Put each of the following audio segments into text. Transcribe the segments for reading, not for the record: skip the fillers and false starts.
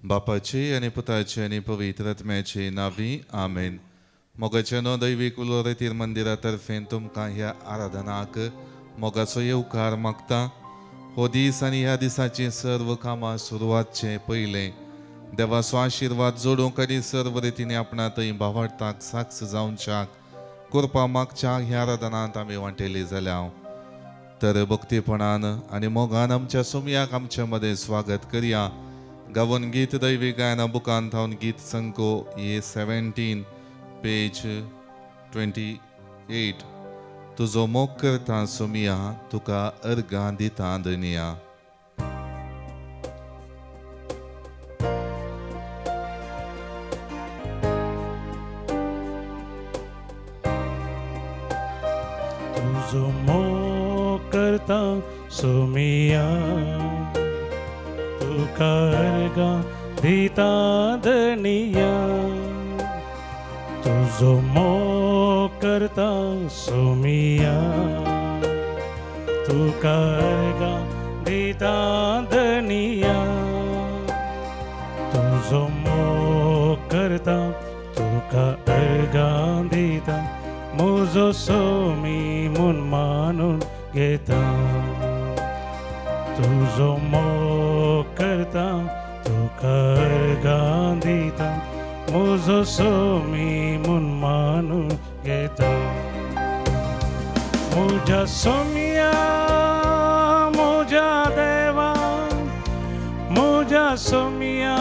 बापाचे आणि पुताचे आणि पवित्र आत्म्याचे नावी आमेन. मोगाच्या दैवीक उलोरेतीर मंदिरातर्फे तुमकां ह्या आराधनाक मोगाचो येवकार मागता. हो दीस आनी ह्या दिसाची सर्व कामां सुरवातचे पयले देवाचो आशिर्वाद जोडूंक आनी सर्व रितीने आपणा थंय भावार्थाक साक्ष जावच्याक करपा मागच्या ह्या आराधनांत आमी वांटेली जाल्या. तर भक्तीपणान आनी मोगान आमच्या सोमयाक आमच्या मदें स्वागत करया. गावन गीत दैवी गायना बुकांत हांव गीत संको ये 17 पेज 28. तुजो मोग करता सोमिया तुका अर्गां दिता दनिया. तुझो मोग करता सोमिया तुका अर्गां दिता दनिया. तुझो मोग करता सोमिया तुका अर्गां दिता दनिया. तुझो मोग करता तुका अर्गां दिता मुजो सोमी मुन मानून घेता. तुझो मोग करता तुका अर्गां दिता मुजो सोमी मुन मानून घेता. मुझ्या सोमिया मुझ्या देवा मुझ्या सोमिया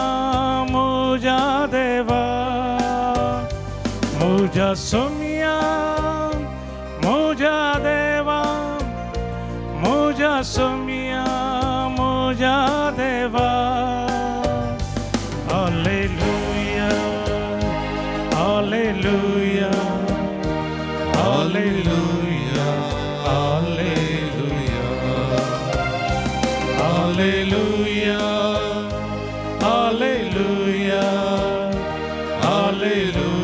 मुझ्या देवा. मुझ्या सोमिया मुझ्या देवा मुझ्या सोमिया मुझ्या देवा. हालेलुया हालेलुया हालेलुया हालेलुया हालेलुया हालेलुया हालेलुया हालेलुया.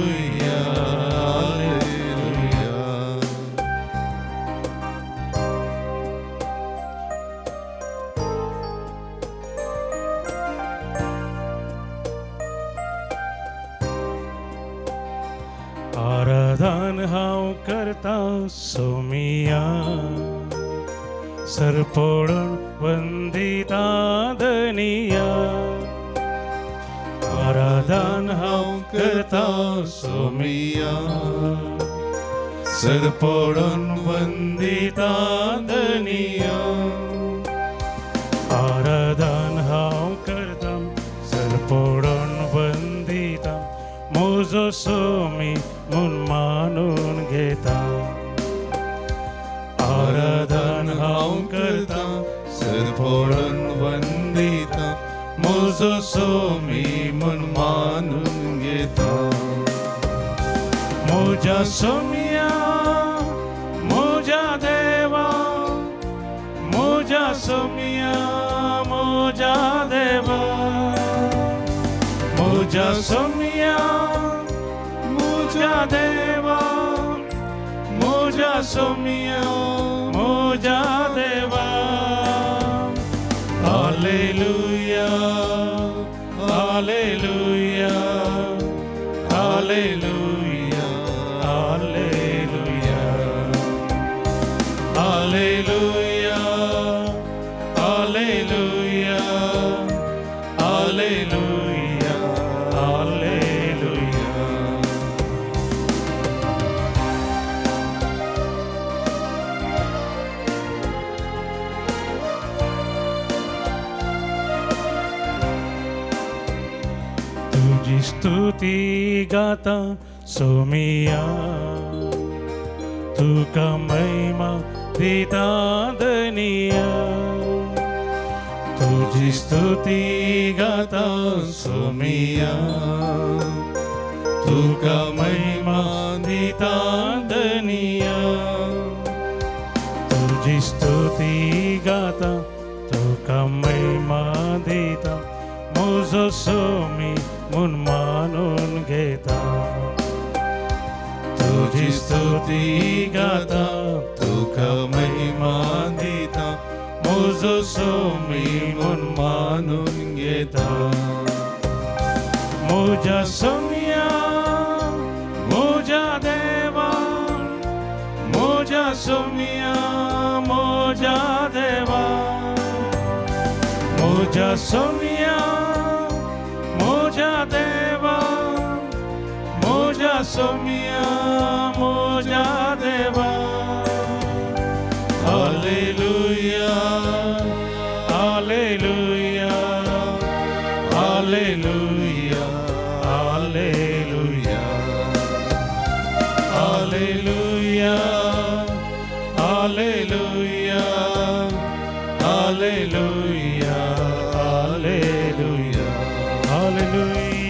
आराधन हांव करता सोमिया सर पडून वंदिता दनिया. आराधन हांव करता सोमिया सर पडून वंदिता दनिया. आराधन हांव करता सर पडून वंदिता मुजो सोमी मुन मानून घेता. आराधन हांव करता सर पडून वंदिता मुजो सोमी मुन मानून घेता. मुझ्या सोमिया मुझ्या देवा मुझ्या सोमिया मुझ्या देवा. मुझ्या सोमिया मुझ्या देवा मुझ्या सोमिया मुझ्या देवा. हालेलुया हालेलुया हालेलुया हालेलुया हालेलुया हालेलुया हालेलुया हालेलुया. तुझी स्तुती गाता सोमिया तुका महिमा दिता दनिया. तुझी स्तुती गाता सोमिया तुका महिमा दिता दनिया. तुझी स्तुती गाता तुका महिमा दिता मुजो सोमी मुन मानून घेता. तुझी स्तुती गाता तुका महिमा दिता मुजो सोमी मुन मानून घेता. म्हज्या सोम्या म्हज्या देवा म्हज्या सोम्या म्हज्या देवा म्हज्या सोम्या म्हज्या देवा म्हज्या सोम्या म्हज्या देवा हालेलुया हालेलुया हालेलुया हालेलुया हालेलुया हालेलुया हालेलुया हालेलुया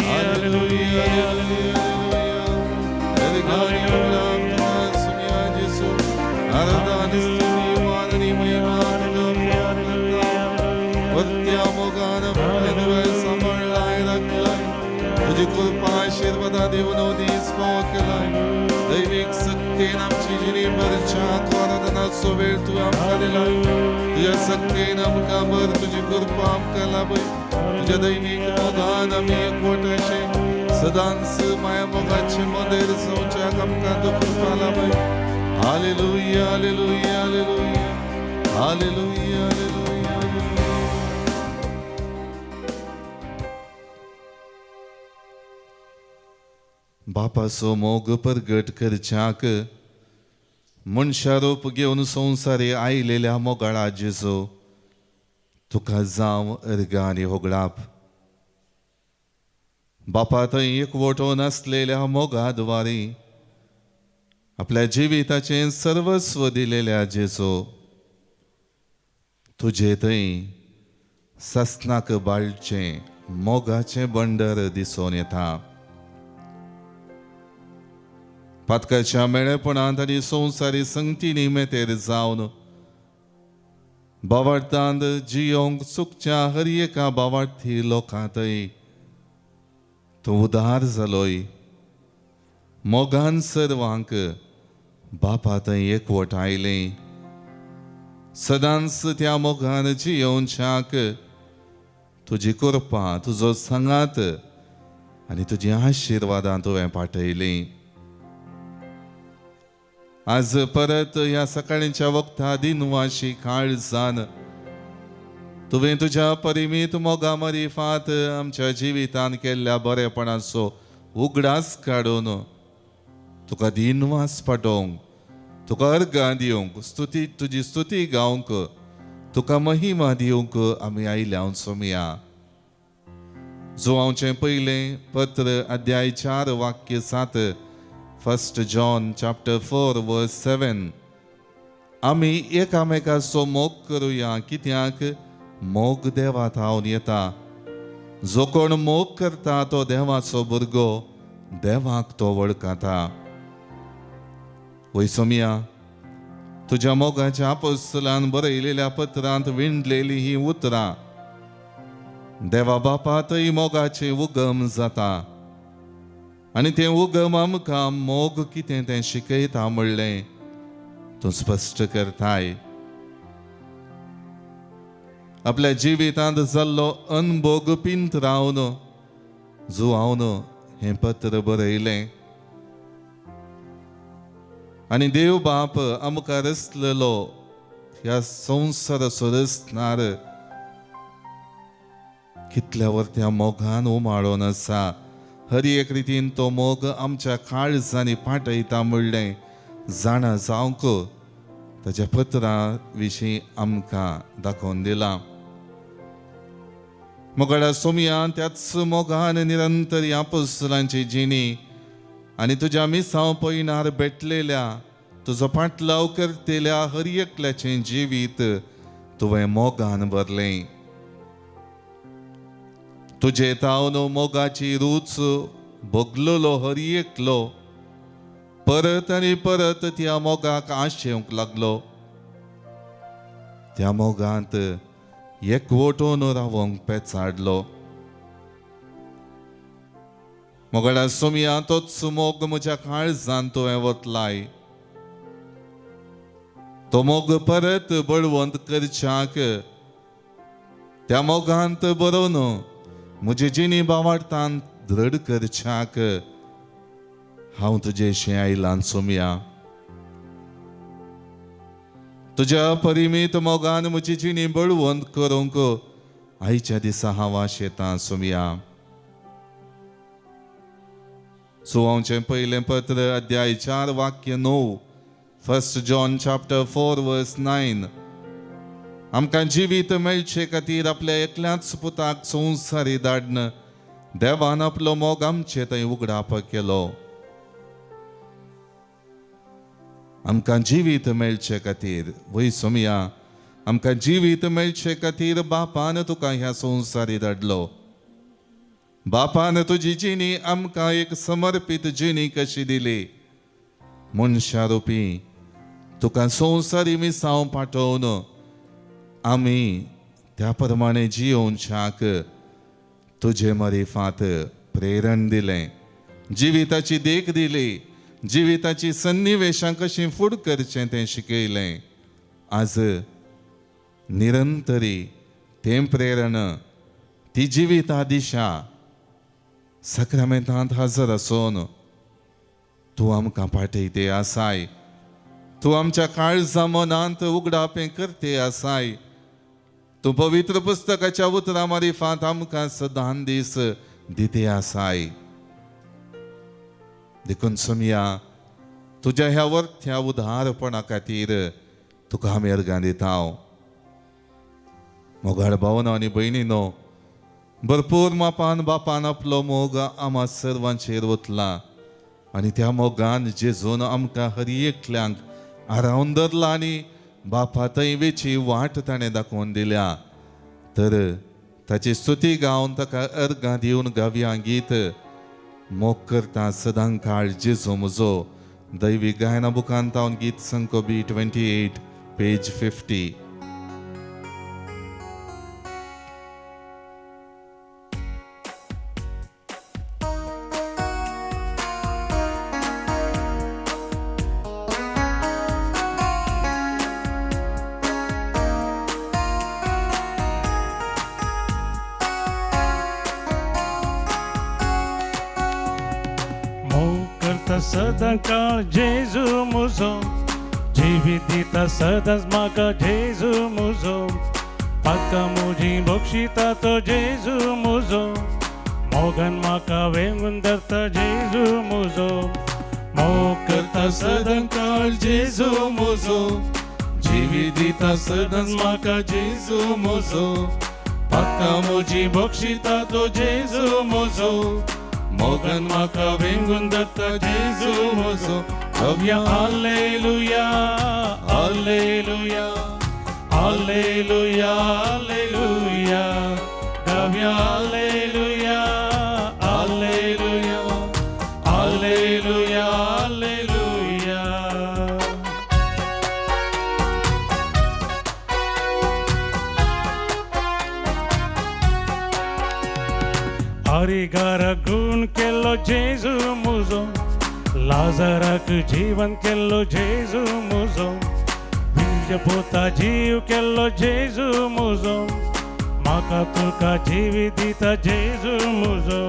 तुझी कृपा आशीर्वादा देऊन दैविक सक्तीन आमची जिणी भरच्या आराधनाचो वेळ तू आमकां दिला तुझ्या सक्तीन आमकां भर तुझी कृपा आमकां लाभय तुझ्या दैविक मोगान आमी एकवट अशे सदांच माया मोगाचे मंदिर जावच्याक आमकां तू कृपा लाभय हालेलुया हालेलुया हालेलुया हालेलुया हालेलुया बापाचो मोग परगट करच्याक मनशा रूप घेवन संवसारी आयलेल्या मोगाळा जेजो तुका जावं अर्ग आनी होगळाप बापा थंय एकवटून आसलेल्या मोगा द्वारे आपल्या जिविताचे सर्वस्व दिलेल्या जेजो तुझे थंय सस्नाक बाळचे मोगाचे बंडर दिसून येता पातकाच्या मेळेपणांत आनी संवसारी संगतीनी मेतेर जावन बावार्थांत जियोंक चुकच्या हर एका बावार्थी लोकांतय तूं उदार जालोय मोगान सर्वांक बापा थंय एकवट आयलें सदांच त्या मोगान जियोवच्याक तुजी कृपा तुजो सांगात आनी तुजी आशिर्वादां तुवें पाठयलीं आज परत ह्या सकाळीच्या वक्ता दिनवाशी काळजान तुवें तुज्या परिमीत मोगा मरिफात आमच्या जिवितान केल्ल्या बरेपणाचो उगडास काडून तुका दिनवास पाठोवंक तुका अर्गां दिवंक स्तुती तुजी स्तुती गावंक तुका महिमा दिवंक आमी आयल्या सोमया जोआंचें पयलें पत्र अध्याय 4 वाक्य 7 1 John chapter 4 verse 7 आमी एकामेकाचो मोग करुया कित्याक मोग देवा थावन येता जो कोण मोग करता तो देवाचो भुरगो देवाक तो वळखता वैसोमिया तुज्या मोगाच्या अपोस्तलान बरयलेल्या पत्रांत विणलेली ही उतरां देवा बापातय मोगाचे उगम जाता आनी तें उगम आमकां मोग कितें तें शिकयता म्हणलें तूं स्पश्ट करताय आपल्या जिवितांत जाल्लो अनभोग पिंत रावन जुआवन हें पत्र बरयलें आनी देव बाप आमकां रचलेलो ह्या संवसाराचो रचणार कितल्या वर्त्या मोगान उमाळून आसा हर एक रितीन तो मोग आमच्या काळजांनी पाठयता म्हणलें जाणा जावंक ताच्या पत्रा विशीं आमकां दाखोवन दिलां मोगाळा सोमया त्याच मोगान निरंतर ह्या अपोस्तलांची जिणी आनी तुज्या मिसांव पयनार भेटलेल्या तुजो पाटलाव करतेल्या हर एकल्याचें जिवीत तुवें मोगान भरलें तुजे तावन मोगाची रूच भोगलोलो हर एकलो परत आनी परत त्या मोगाक आशेवंक लागलो त्या मोगांत एकवटून रावंक पेचाडलो मोगाळा सोमया तोच मोग म्हज्या काळजांत तुवें वतलाय तो मोग परत बळवंत करच्याक त्या मोगांत बरोवन म्हजी जिणी बावार्थांत दृढ करच्याक हांव तुजेशें आयलां सोम्या. तुज्या परिमीत मोगान म्हजी जिणी बळवंत करूंक आयच्या दिसा हांव आशेतां सोम्या. सुवांचें पयलें पत्र अध्याय 4 वाक्य 9. 1 John chapter 4 verse 9. आमकां जिवीत मेळचे खातीर आपल्या एकल्याच पुताक संवसारी धाडन देवान आपलो मोग आमचे थंय उगडाप केलो. आमकां जिवीत मेळचे खातीर वय सोम्या, आमकां जिवीत मेळचे खातीर बापान तुका ह्या संवसारी धाडलो. बापान तुजी जिणी आमकां एक समर्पित जिणी कशी दिली. मनशा रुपी तुका संवसारी मिसांव पाठोवन आमी त्या प्रमाणे जियोवच्याक तुजे मरेफात प्रेरण दिलें. जिविताची देख दिली, जिविताची सन्निवेशां कशीं फूड करचें तें शिकयलें. आज निरंतरी तें प्रेरण, ती जिविता दिशा सक्रामेंतांत हजर आसून तूं आमकां पाठयते आसाय. तूं आमच्या काळजा मनांत उगडापें करते आसाय. तूं पवित्र पुस्तकाच्या उतरां मारिफांत आमकां सदां दीस दिते आसाय. देखून सोम्या, तुज्या ह्या वर्थ्या उदारपणा खातीर तुका आमी अर्गां दिता. मोगाळ भावनो आनी भयणीनो, भरपूर मापान बापान आपलो मोग आम्हा सर्वांचेर ओतला आनी त्या मोगान जेजून आमकां हर एकल्यांक आरावन धरला आनी बापा थंय वेची वाट ताणें दाखोवन दिल्या. तर ताची स्तुती गावन ताका अर्गां दिवन गावया गीत मोग करता सदां काळ जेजू म्हजो. दैवी गायना बुकांत हांव गीत संको B28 पेज 50. सदां काळ जेजू म्हजो, जिवीत दिता सदांच म्हाका जेजू म्हजो. पातकां म्हजी बक्षिता तो जेजू म्हजो, मोगान म्हाका वेंगून धरता जेजू म्हजो. मोग करता सदां काळ जेजू म्हजो, जिवीत दिता सदांच म्हाका जेजू म्हजो. पातकां म्हजी बक्षिता तो जेजू म्हजो, मोगान म्हाका वेंगून धरता जेजू म्हजो. गावया हालेलुया हालेलुया हालेलुया हालेलुया. गावया हालेलुया हालेलुया हालेलुया हालेलुया. हरिगाराक गुण केलो जेजू म्हजो, लाजाराक जीवन केलो जेजू म्हजो. बीजपोता जीव केलो जेजू म्हजो, म्हाका तुका जिवीत दिता जेजू म्हजो.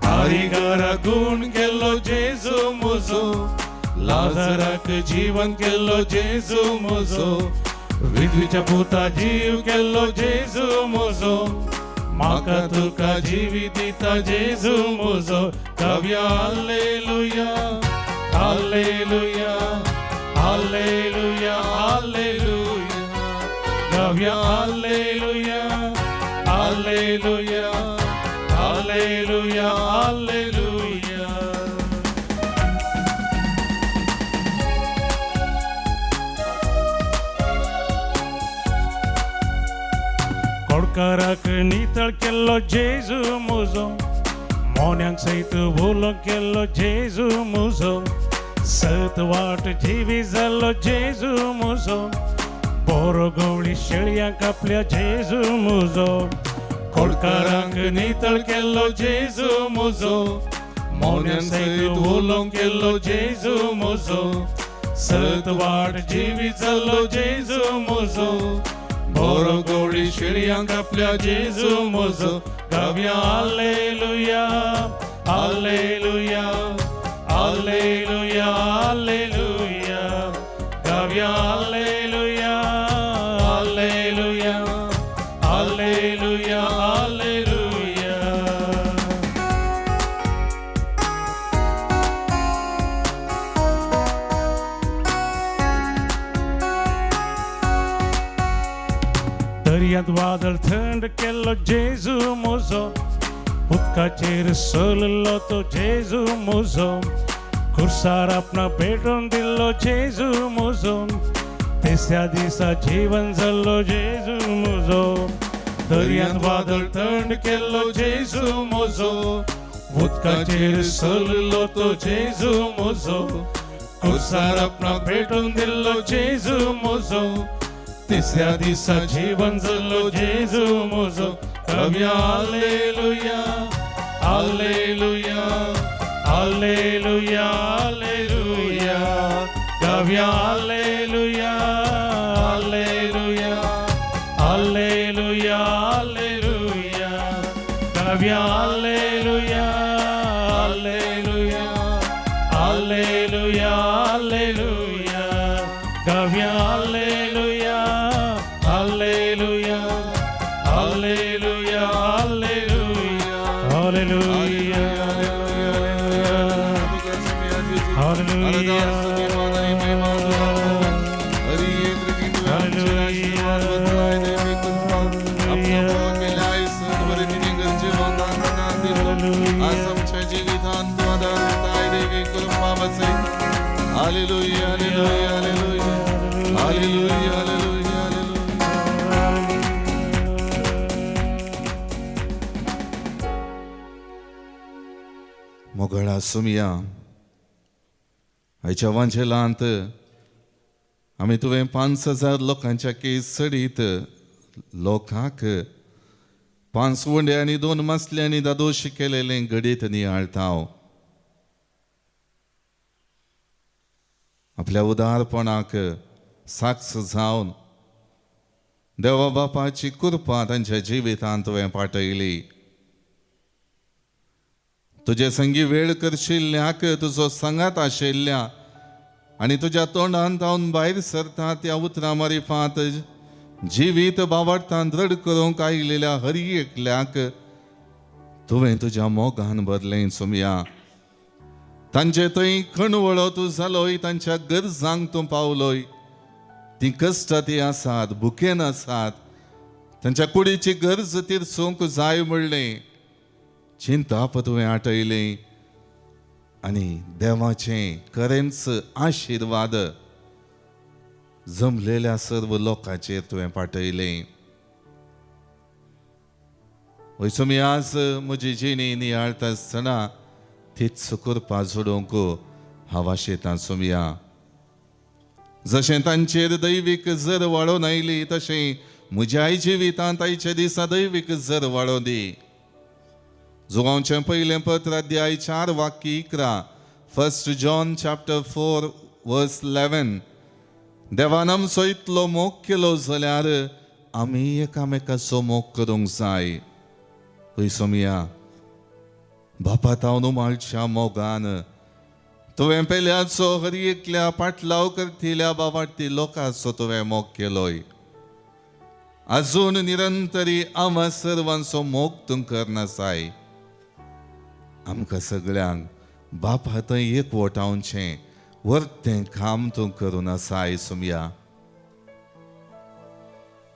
हरिगाराक गुण केलो जेजू म्हजो, लाजाराक जीवन केलो जेजू म्हजो. विधवीच्या पुता जीव केलो जेजू म्हजो, म्हाका तुका जिवीत दिता जेजू म्हजो. गावया हालेलुया हालेलुया हालेलुया हालेलुया. गावया हालेलुया हालेलुया हालेलुया हालेलुया. कोडकाराक नितळ केल्लो जेजू म्हजो, मोन्यांक सयत उलो केल्लो जेजू म्हजो. सत वाट जिवी जाल्लो जेजू म्हजो, बरो गवळी शेळयांक आपल्या जेजू म्हजो. कोडकाराक नितळ केल्लो जेजू म्हजो, मोन्यांक सयत उलो केल्लो जेजू म्हजो. सत वाट जिवी जाल्लो जेजू म्हजो, बरो गवळी शेळयांक आपल्या जेजू म्हजो. गावया हालेलुया हालेलुया हालेलुया हालेलुया गावया हालेलुया हालेलुया हालेलुया हालेलुया. दर्यात वादळ थंड केलो जेजू मोजो उदकाचेर सोललो तो जेजू मोजो खुर्सार आपणा पेटोवन दिल्लो जेजू मोजो तिसऱ्या दिसा जीवन जल्लो जेजू मोजो दर्यात वादळ थंड केलो जेजू मोजो उदकाचेर सोललो तो जेजू मोजो खुर्सार आपणा पेटोवन दिल्लो जेजू मोजो तिसऱ्या दिसा जीवन जल्लो जेजू मोजो गावया हालेलुया हालेलुया हालेलुया हालेलुया गावया हालेलुया हालेलुया हालेलुया हालेलुया गावया हालेलुया हालेलुया हालेलुया हालेलुया गावया हालेलुया हालेलुया हालेलुया हालेलुया Hallelujah, hallelujah, hallelujah, hallelujah, hallelujah, hallelujah. मोगळा सुमिया आयच्या वांजेलांत आमी तुवें 5,000 लोकांच्या केस सडीत लोकांक 5 वंडे आनी 2 मसल्यांनी दादोश केलेलें घडीत नियाळतांव. आपल्या उदारपणाक साक्ष जावन देवा बापाची कृपा तांच्या जिवितांत तुवें पाटयली. तुजे संगी वेळ करशिल्ल्याक तुजो संगात आशिल्ल्या आनी तुज्या तोंडान तावन भायर सरता त्या उतरां मारिफात जिवीत बावडतां दृढ करूंक आयिल्ल्या हर एकल्याक तुवें तुज्या मोगान भरलें सुमिया. तांचे थंय खणवळो तूं जालोय, तांच्या गरजांक तूं पावलोय. ती कश्ट ती आसात, भुकेन आसात, तांच्या कुडीची गरज तीरसूंक जाय म्हणलें चिंताप तुवें आटयलें आनी देवाचें खरेंच आशिर्वाद जमलेल्या सर्व लोकांचेर तुवें पाटयलें. वयसो मी आज म्हजी जिणी नियाळटा आसतना तीच कृपा जोडूंक हांव आशेतां सुमिया. जशें तांचेर दैवीक जर वाडोवन आयली तशें म्हज्याय जिवितांत आयचे दिसा दैवीक जर वाडोवन दी. जोगांवचें पयलें पत्र अध्याय 4 वाक्य 11 1 John chapter 4 verse 11. देवान आमचो इतलो मोग केलो जाल्यार आमी एकामेकाचो मोग करूंक जाय. पळय सुमिया, बापा तावन उमाळच्या मोगान तुवें पेल्याचो हर एकल्या पाटलाव करतिल्या बावार्थी लोकांचो तुवें मोग केलोय. अजून निरंतरी आम्हा सर्वांचो मोग तूं करनासाय. आमकां सगळ्यांक बापा थंय एकवटावचें वर्तें काम तूं करून आसाय सुमिया.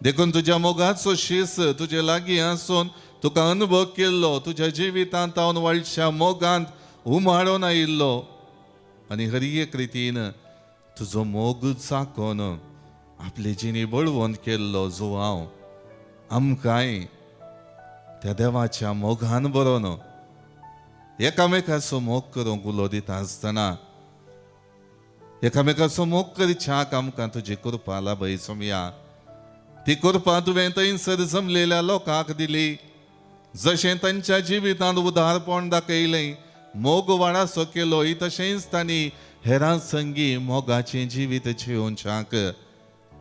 देखून तुज्या मोगाचो शीस तुजे लागीं आसून तुका अनुभव केल्लो, तुज्या जिवितांत हांव व्हडल्या मोगांत उमाळोन आयिल्लो आनी हर एक रितीन तुजो मोग चाकोन आपली जिणी बळवून केल्लो जो हांव आमकांय त्या देवाच्या मोगान बरोवन एकामेकाचो मोग करूंक उलो दिता आसतना एकामेकाचो मोग करच्याक आमकां तुजी कृपा लाभय सुमिया. ती कृपा तुवें थंयसर जमलेल्या लोकांक दिली. जशें तांच्या जिवितांत उदारपण दाखयलें, मोग वाडासो केलोय, तशेंच तांणी हेरां संगी मोगाचें जिवीत जिवोवच्याक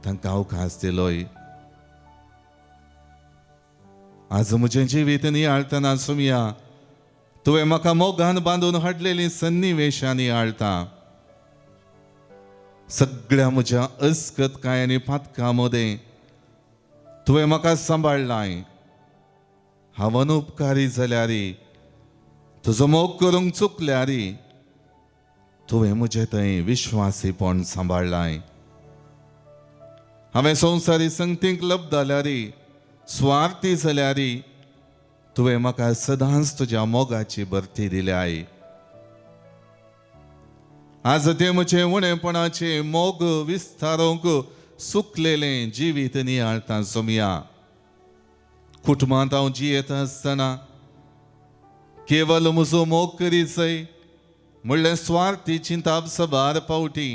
तांकां अवकाश दिलोय. आज म्हजें जिवीत नियाळतना सुमया तुवें म्हाका मोगान बांदून हाडलेली सन्निवेशां नियाळटा. सगळ्या म्हज्या अस्कतकाय आनी पातकां मदें तुवें म्हाका सांबाळलाय. हांव अनुपकारी जाल्यारी तुजो मोग करूंक चुकल्यारी तुवें म्हजें थंय विश्वासीपण सांबाळलाय. हांवें संवसारी संगतीक लब्ध जाल्यारी स्वार्थी जाल्यारी तुवें म्हाका सदांच तुज्या मोगाची भरती दिल्याय. आज ते म्हजे उणेपणाचे मोग विस्तारूंक सुकलेलें जिवीत नियाळटा सुमया. कुटुंबांत हांव जियेत आसतना केवल म्हजो मोग करीचय म्हणलें स्वार्थी चिंताप सबार पावटी.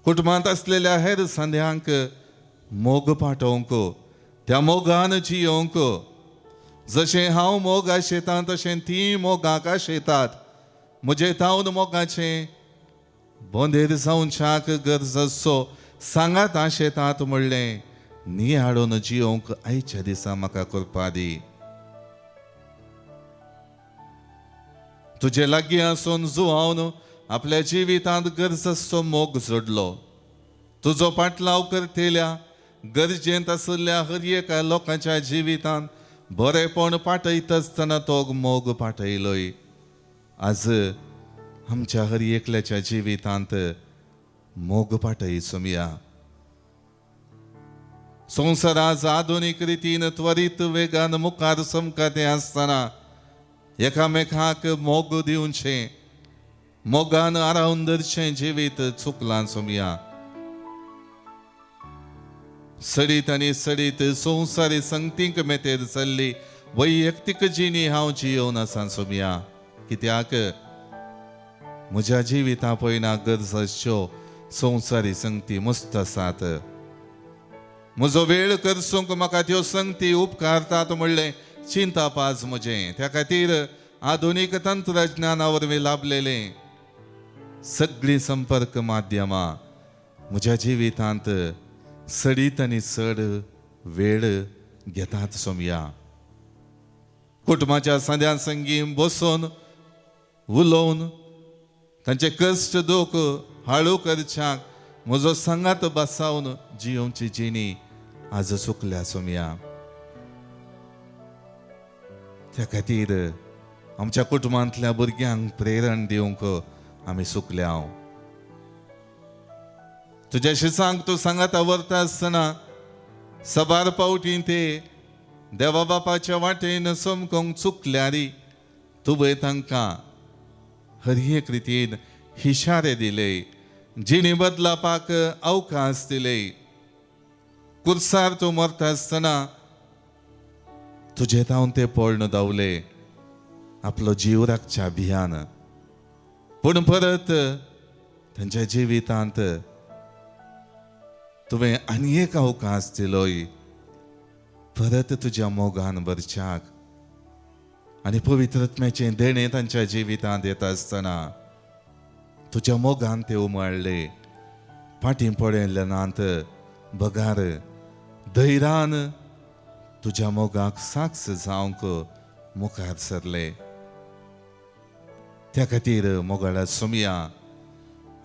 कुटुंबांत असलेल्या हेर सांद्यांक मोग पाठोवंक त्या मोगान जियोंक. जशें हांव मोग आशेतां तशें ती मोगाक आशेतात. म्हजे तावन मोगाचें बोंदेर जावच्याक गरज आसो सांगात आशेतात म्हणलें नियाळून जियोंक आयच्या दिसा म्हाका करपा दी. तुजे लागीं आसून जुवावन आपल्या जिवितांत गरज आसचो मोग जोडलो. तुजो पाटलाव करतेल्या गरजेंत आशिल्ल्या हर एका लोकांच्या जिवितांत बरेपण पाठयत आसतना तो मोग पाठयलोय. आज आमच्या हर एकल्याच्या जिवितांत मोग पाठय सुमया. संवसार आज आधुनीक रितीन त्वरीत वेगान मुखार समकते आसतना एकामेकाक मोग दिवचें मोगान आरावन धरचें जिवीत चुकलां सुमया. सडीत आनी सडीत संवसारी संगतीक मेतेर चल्ली वैयक्तीक जिणी हांव जियोवन आसा सुमया. कित्याक म्हज्या जिविता पयना गरज आसच्यो संवसारी संगती मस्त आसात. म्हजो वेळ करसूंक म्हाका त्यो संगती उपकारतात म्हणलें चिंताप आज म्हजें. त्या खातीर आधुनीक तंत्रज्ञाना वरवीं लाभलेलें सगळीं संपर्क माध्यमां म्हज्या जिवितांत सडीत आनी चड वेळ घेतात सुमया. कुटुंबाच्या सद्या संगी बसून उलोवन तांचे कश्ट दूख हाळू करच्याक म्हजो सांगात बसावन जियोवची जिणी आज चुकल्या सुमया. त्या खातीर आमच्या कुटुंबांतल्या भुरग्यांक प्रेरण दिवंक आमी सुकल्या. तुज्याशी सांग तूं सांगात व्हरता आसतना सबार पावटी ते देवा बापाच्या वाटेन समकोंक चुकल्यारी तुवें तांकां हर एक रितीन इशारे दिले, जिणी बदलापाक अवकाश दिले. कुर्सार तूं मरता आसतना तुजे तावन ते पळोवन दावले आपलो जीव राखच्या भियान. पूण परत तांच्या जिवितांत तुवें आनी एक अवकाश दिलोय परत तुज्या मोगान भरच्याक. आनी पवित्रत्म्याचें देणें तांच्या जिवितांत येता आसतना तुज्या मोगान ते उमळले. फाटीं पडयल्ल्यानांत बगार धैर्यान तुज्या मोगाक साक्ष जावंक मुखार सरले. त्या खातीर मोगाळा सुमया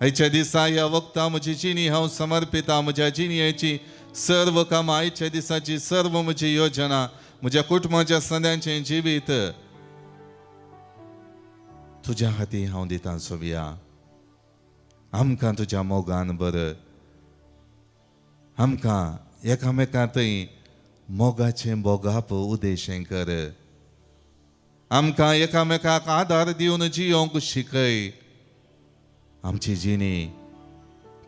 आयच्या दिसा ह्या वक्ता म्हजी जिणी हांव समर्पिता. म्हज्या जिणयेची सर्व कामां आयच्या दिसाची सर्व म्हजी योजना म्हज्या कुटुंबाच्या सद्यांचें जिवीत तुज्या हाती हांव दितां सुमया. आमकां तुज्या मोगान बर. आमकां एकामेका थंय मोगाचें बोगाप उदेशें कर. आमकां एकामेकाक आदार दिवन जियोंक शिकय. आमची जिणी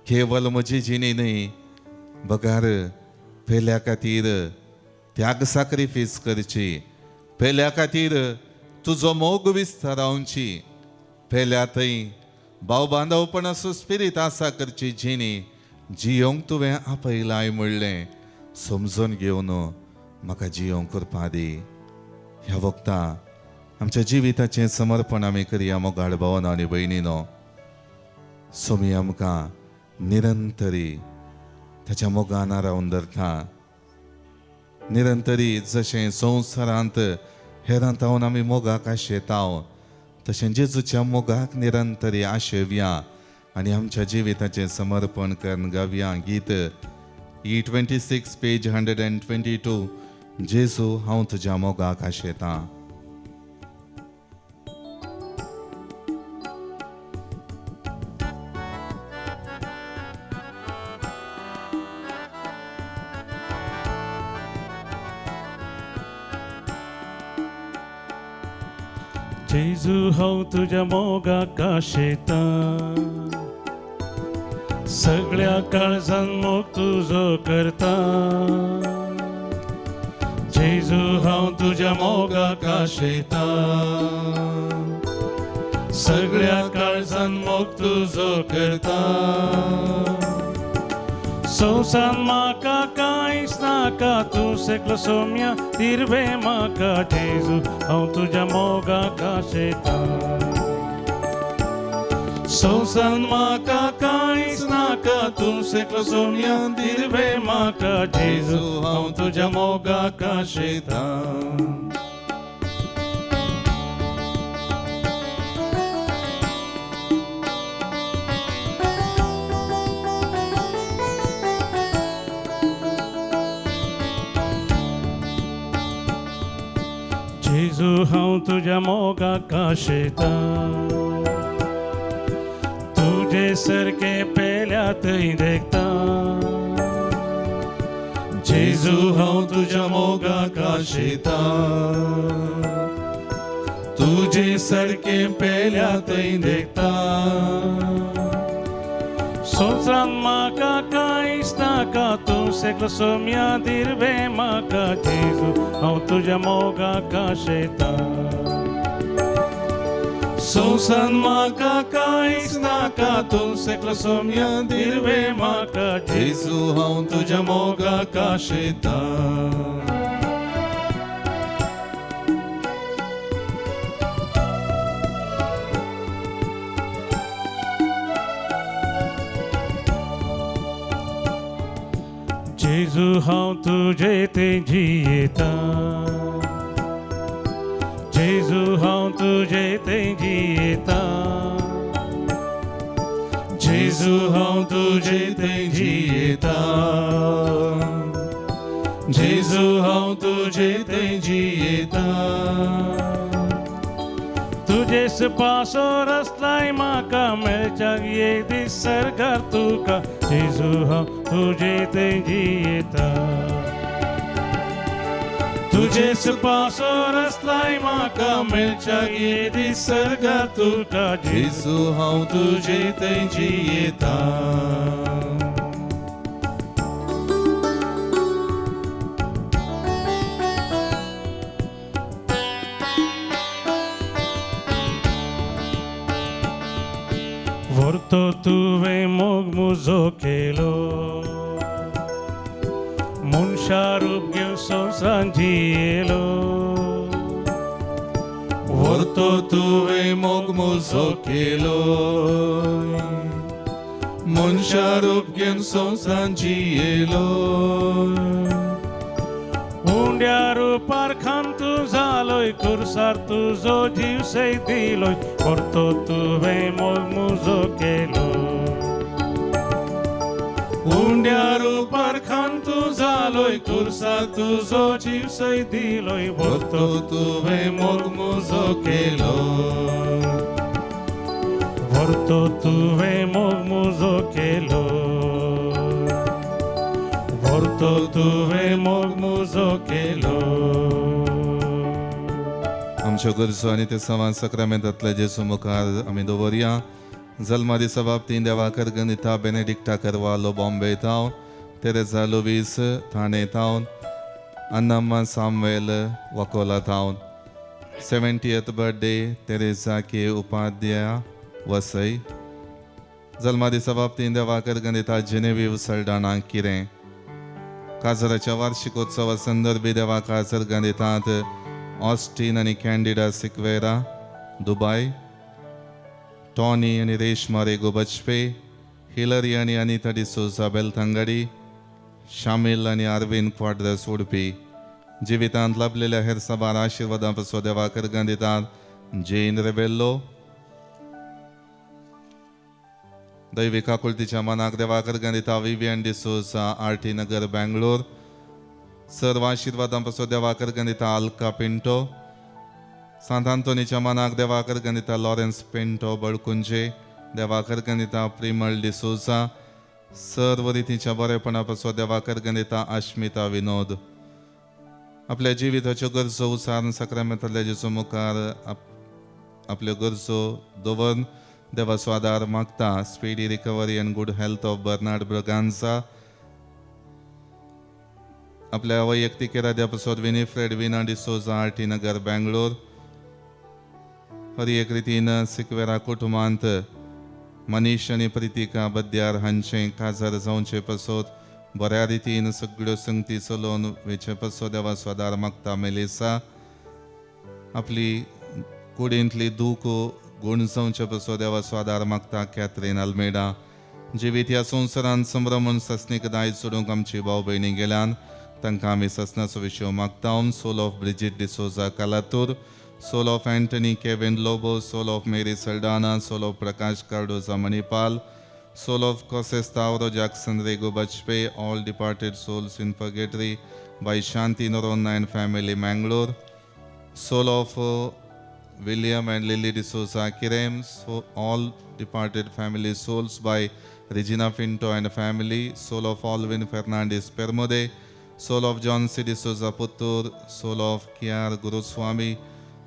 केवल म्हजी जिणी न्ही बगार पेल्या खातीर त्याग सॅक्रिफीस करची. पेल्या खातीर तुजो मोग विस्तारावची. पेल्या थंय भाव बांदवपण सुस्पिरीत आसा करची जिणी जियोंक तुवें आपयलाय म्हणलें समजून घेवन म्हाका जियोंक करपा दी. ह्या वक्ता आमच्या जिविताचें समर्पण आमी करया मोगाळ भावांनो आनी भयणीनो. सोमी आमकां निरंतरी ताच्या मोगान रावन धरता. निरंतरी जशें संवसारांत हेरांतावन आमी मोगाक आशेताव तशें जेजूच्या मोगाक निरंतरी आशेवया आनी आमच्या जिविताचें समर्पण करून गावया. गीत E26 पेज 122. जेजू हांव तुज्या मोगाक आशेतां. जेजू हांव तुज्या मोगाक आशेतां, सगळ्या काळजान मोग तुजो करता. जेजू हांव तुज्या मोगाक आशेतां, सगळ्या काळजान मोग तुजो करता. संवसार म्हाका कांयच नाका, तूं सेकलो सोम्या तिरवे म्हाका. जेजू हांव तुज्या मोगाक आशेतां. संवसार म्हाका कांयच नाका, तूं सेकलो सोम्या तिरवे म्हाका. जेजू हांव तुज्या मोगाक आशेतां. जेजू हांव तुज्या मोगाक आशेतां. तुजे सारके पेल्या थंय देखता. जेजू हांव तुज्या मोगाक आशेतां. तुजे सारके पेल्या थंय देखता. संवसारान म्हाका कांयच नाका, तूं सेकलो सोम्या दिरवे म्हाका. जेजू हांव तुज्या मोगाक आशेतां. संवसार म्हाका कांयच नाका, तूं सेकलो सोम्या दिरवे म्हाका. जेजू हांव तुज्या मोगाक आशेतां. जेजू हांव तुजे ते जियेतां. जेजू हांव तुजे ते जियेतां. जेजू हांव तुजे ते जियेतां. जेजू हांव तुजे ते जियेतां. तुजे पासोर असलाय म्हाका मेळच्याक ये दीस सरकार तुका. जेजू हांव तुजे ते जियेतां. तुजेच पासोर असलाय म्हाका मेळच्याक ये दीस सरकार तुका. जेजू हांव तुजे ते जियेतां. व्हरतो तुवें मोग मुजो केलो. मनशा रूप घेवन संवसारांत जियेलो. व्हरतो तुवें मोग मुजो केलो. मनशा रूप घेवन संवसारांत जियेलो. उंड्या रुपार खान तूं जालोय, खुर्सार तुजो जीव सै दिलोय. व्हरतो तुवें मोग मुजो केलो. उंड्या रुपार खान तूं जालोय, खुर्सार तुजो जीव सै दिलोय. व्हरतो तुवें मोग मुजो केलो. व्हरतो तुवें मोग मुजो केलो. व्हरतो तुवें मोग मुजो केलो. आमच्यो गरजो आनी ते संवाद सक्रामेंतांतले जेजू मुखार आमी दवरया. जल्मा दिसा बाबतींत देवाकर गणिता बेनेडिक्टा करवालो बॉम्बे टावन, तेरेजा लुवीस ठाणे टावन, अन्नम्मा सामुएल वकोला टावन. 70th birthday Tereza K Upadhyay Vasai. जल्मा दिसा बाबतींत देवाकर गणिता जेनेवीव सल्डाणा किरें. काजराच्या वार्षिकोत्सवा संदर्भी देवा काजर गणितात ऑस्टीन आनी कॅन्डिडा सिक्वेरा दुबय. टॉनी आनी रेशमा रेगो बचपे. हिलरी आनी अनिता डिसोजा बेलथंगडी. शामिल आनी अरविंद क्वाड्रस उडपी. जिवितांत लाभलेल्या हेर साबार आशिर्वादांपासून देवाक अर्घ दितात. जेन रेबेल्लो दैविक आकुलतीच्या मनाक देवाक अर्घ दिता. Vivian D'Souza, RT Nagar, Bangalore. सर्व आशिर्वादांपासून देवाक अर्घ दिता. अल्का पिंटो. सांत आंतोनीच्या मनाक देवाक अर्घ दिता. लॉरेन्स पिंटो, बळकुंजे. देवाक अर्घ दिता. प्रिमल डिसोजा. सर्व रितीच्या बरेपणापासून देवाक अर्घ दिता. अश्मिता विनोद. आपल्या जिविताच्यो गरजो उसारून सक्रामेंतांतल्या जेजू मुखार आपल्यो गरजो दवरून देवाचो आदार मागता. Speedy recovery and good health of Bernard Braganza. आपल्या वैयक्तीक इराद्यापासून विनिफ्रेड विना डिसोजा, आरटी नगर, बेंगलोर. हरी एक रितीन सिक्वेरा कुटुंबांत मनीष आनी प्रितिका बद्यार हांचे काजार जावचे पासत बऱ्या रितीन सगळ्यो संगती चलोवन वेचे पासत देवाचो आदार मागता. मेलिसा. आपली कुडींतली दूख गुण जावचे पासत देवाचो आदार मागता. कॅथरीन अल्मेडा. जिवीत ह्या संवसारांत संभ्रमण ससनीक दायज सोडूंक आमची भाव भयणी गेल्यान तांकां आमी ससनाचो विशय मागता. सोल ऑफ ब्रिजिट डिसोजा, कालातूर. Soul of Antony Kevin Lobo. Soul of Mary Saldanha. Soul of Prakash Cardoza, Manipal. Soul of Cosestauro Jackson Rego Bajpe, all departed souls in purgatory by Shanti Noronna and family, Mangalore. Soul of William and Lily D'Souza Kirem, so all departed family souls by Regina Pinto and family. Soul of Alvin Fernandez Permode. Soul of John C. D'Souza Puttur. Soul of Kiar Guruswami.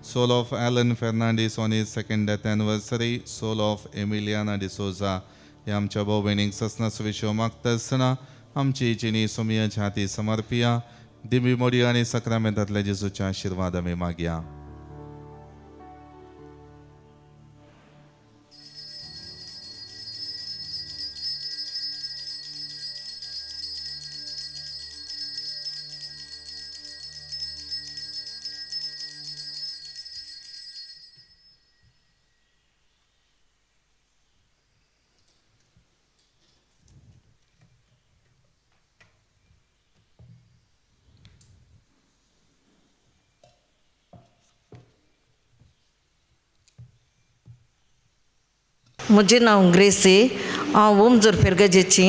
Soul of Alan Fernandez on his second death anniversary. Soul of Emiliana D'Souza. ह्या आमच्या भाऊ भयणीक ससनाचो विशय मागता आसतना आमची जिणी सोमियाच्या हाती समर्पिया. दिवी मोडी आनी सक्रामेंतांतल्या जेजूचे आशिर्वाद आमी मागया. म्हजें नांव ग्रेसी. हांव ओमजोर फेरगजेची.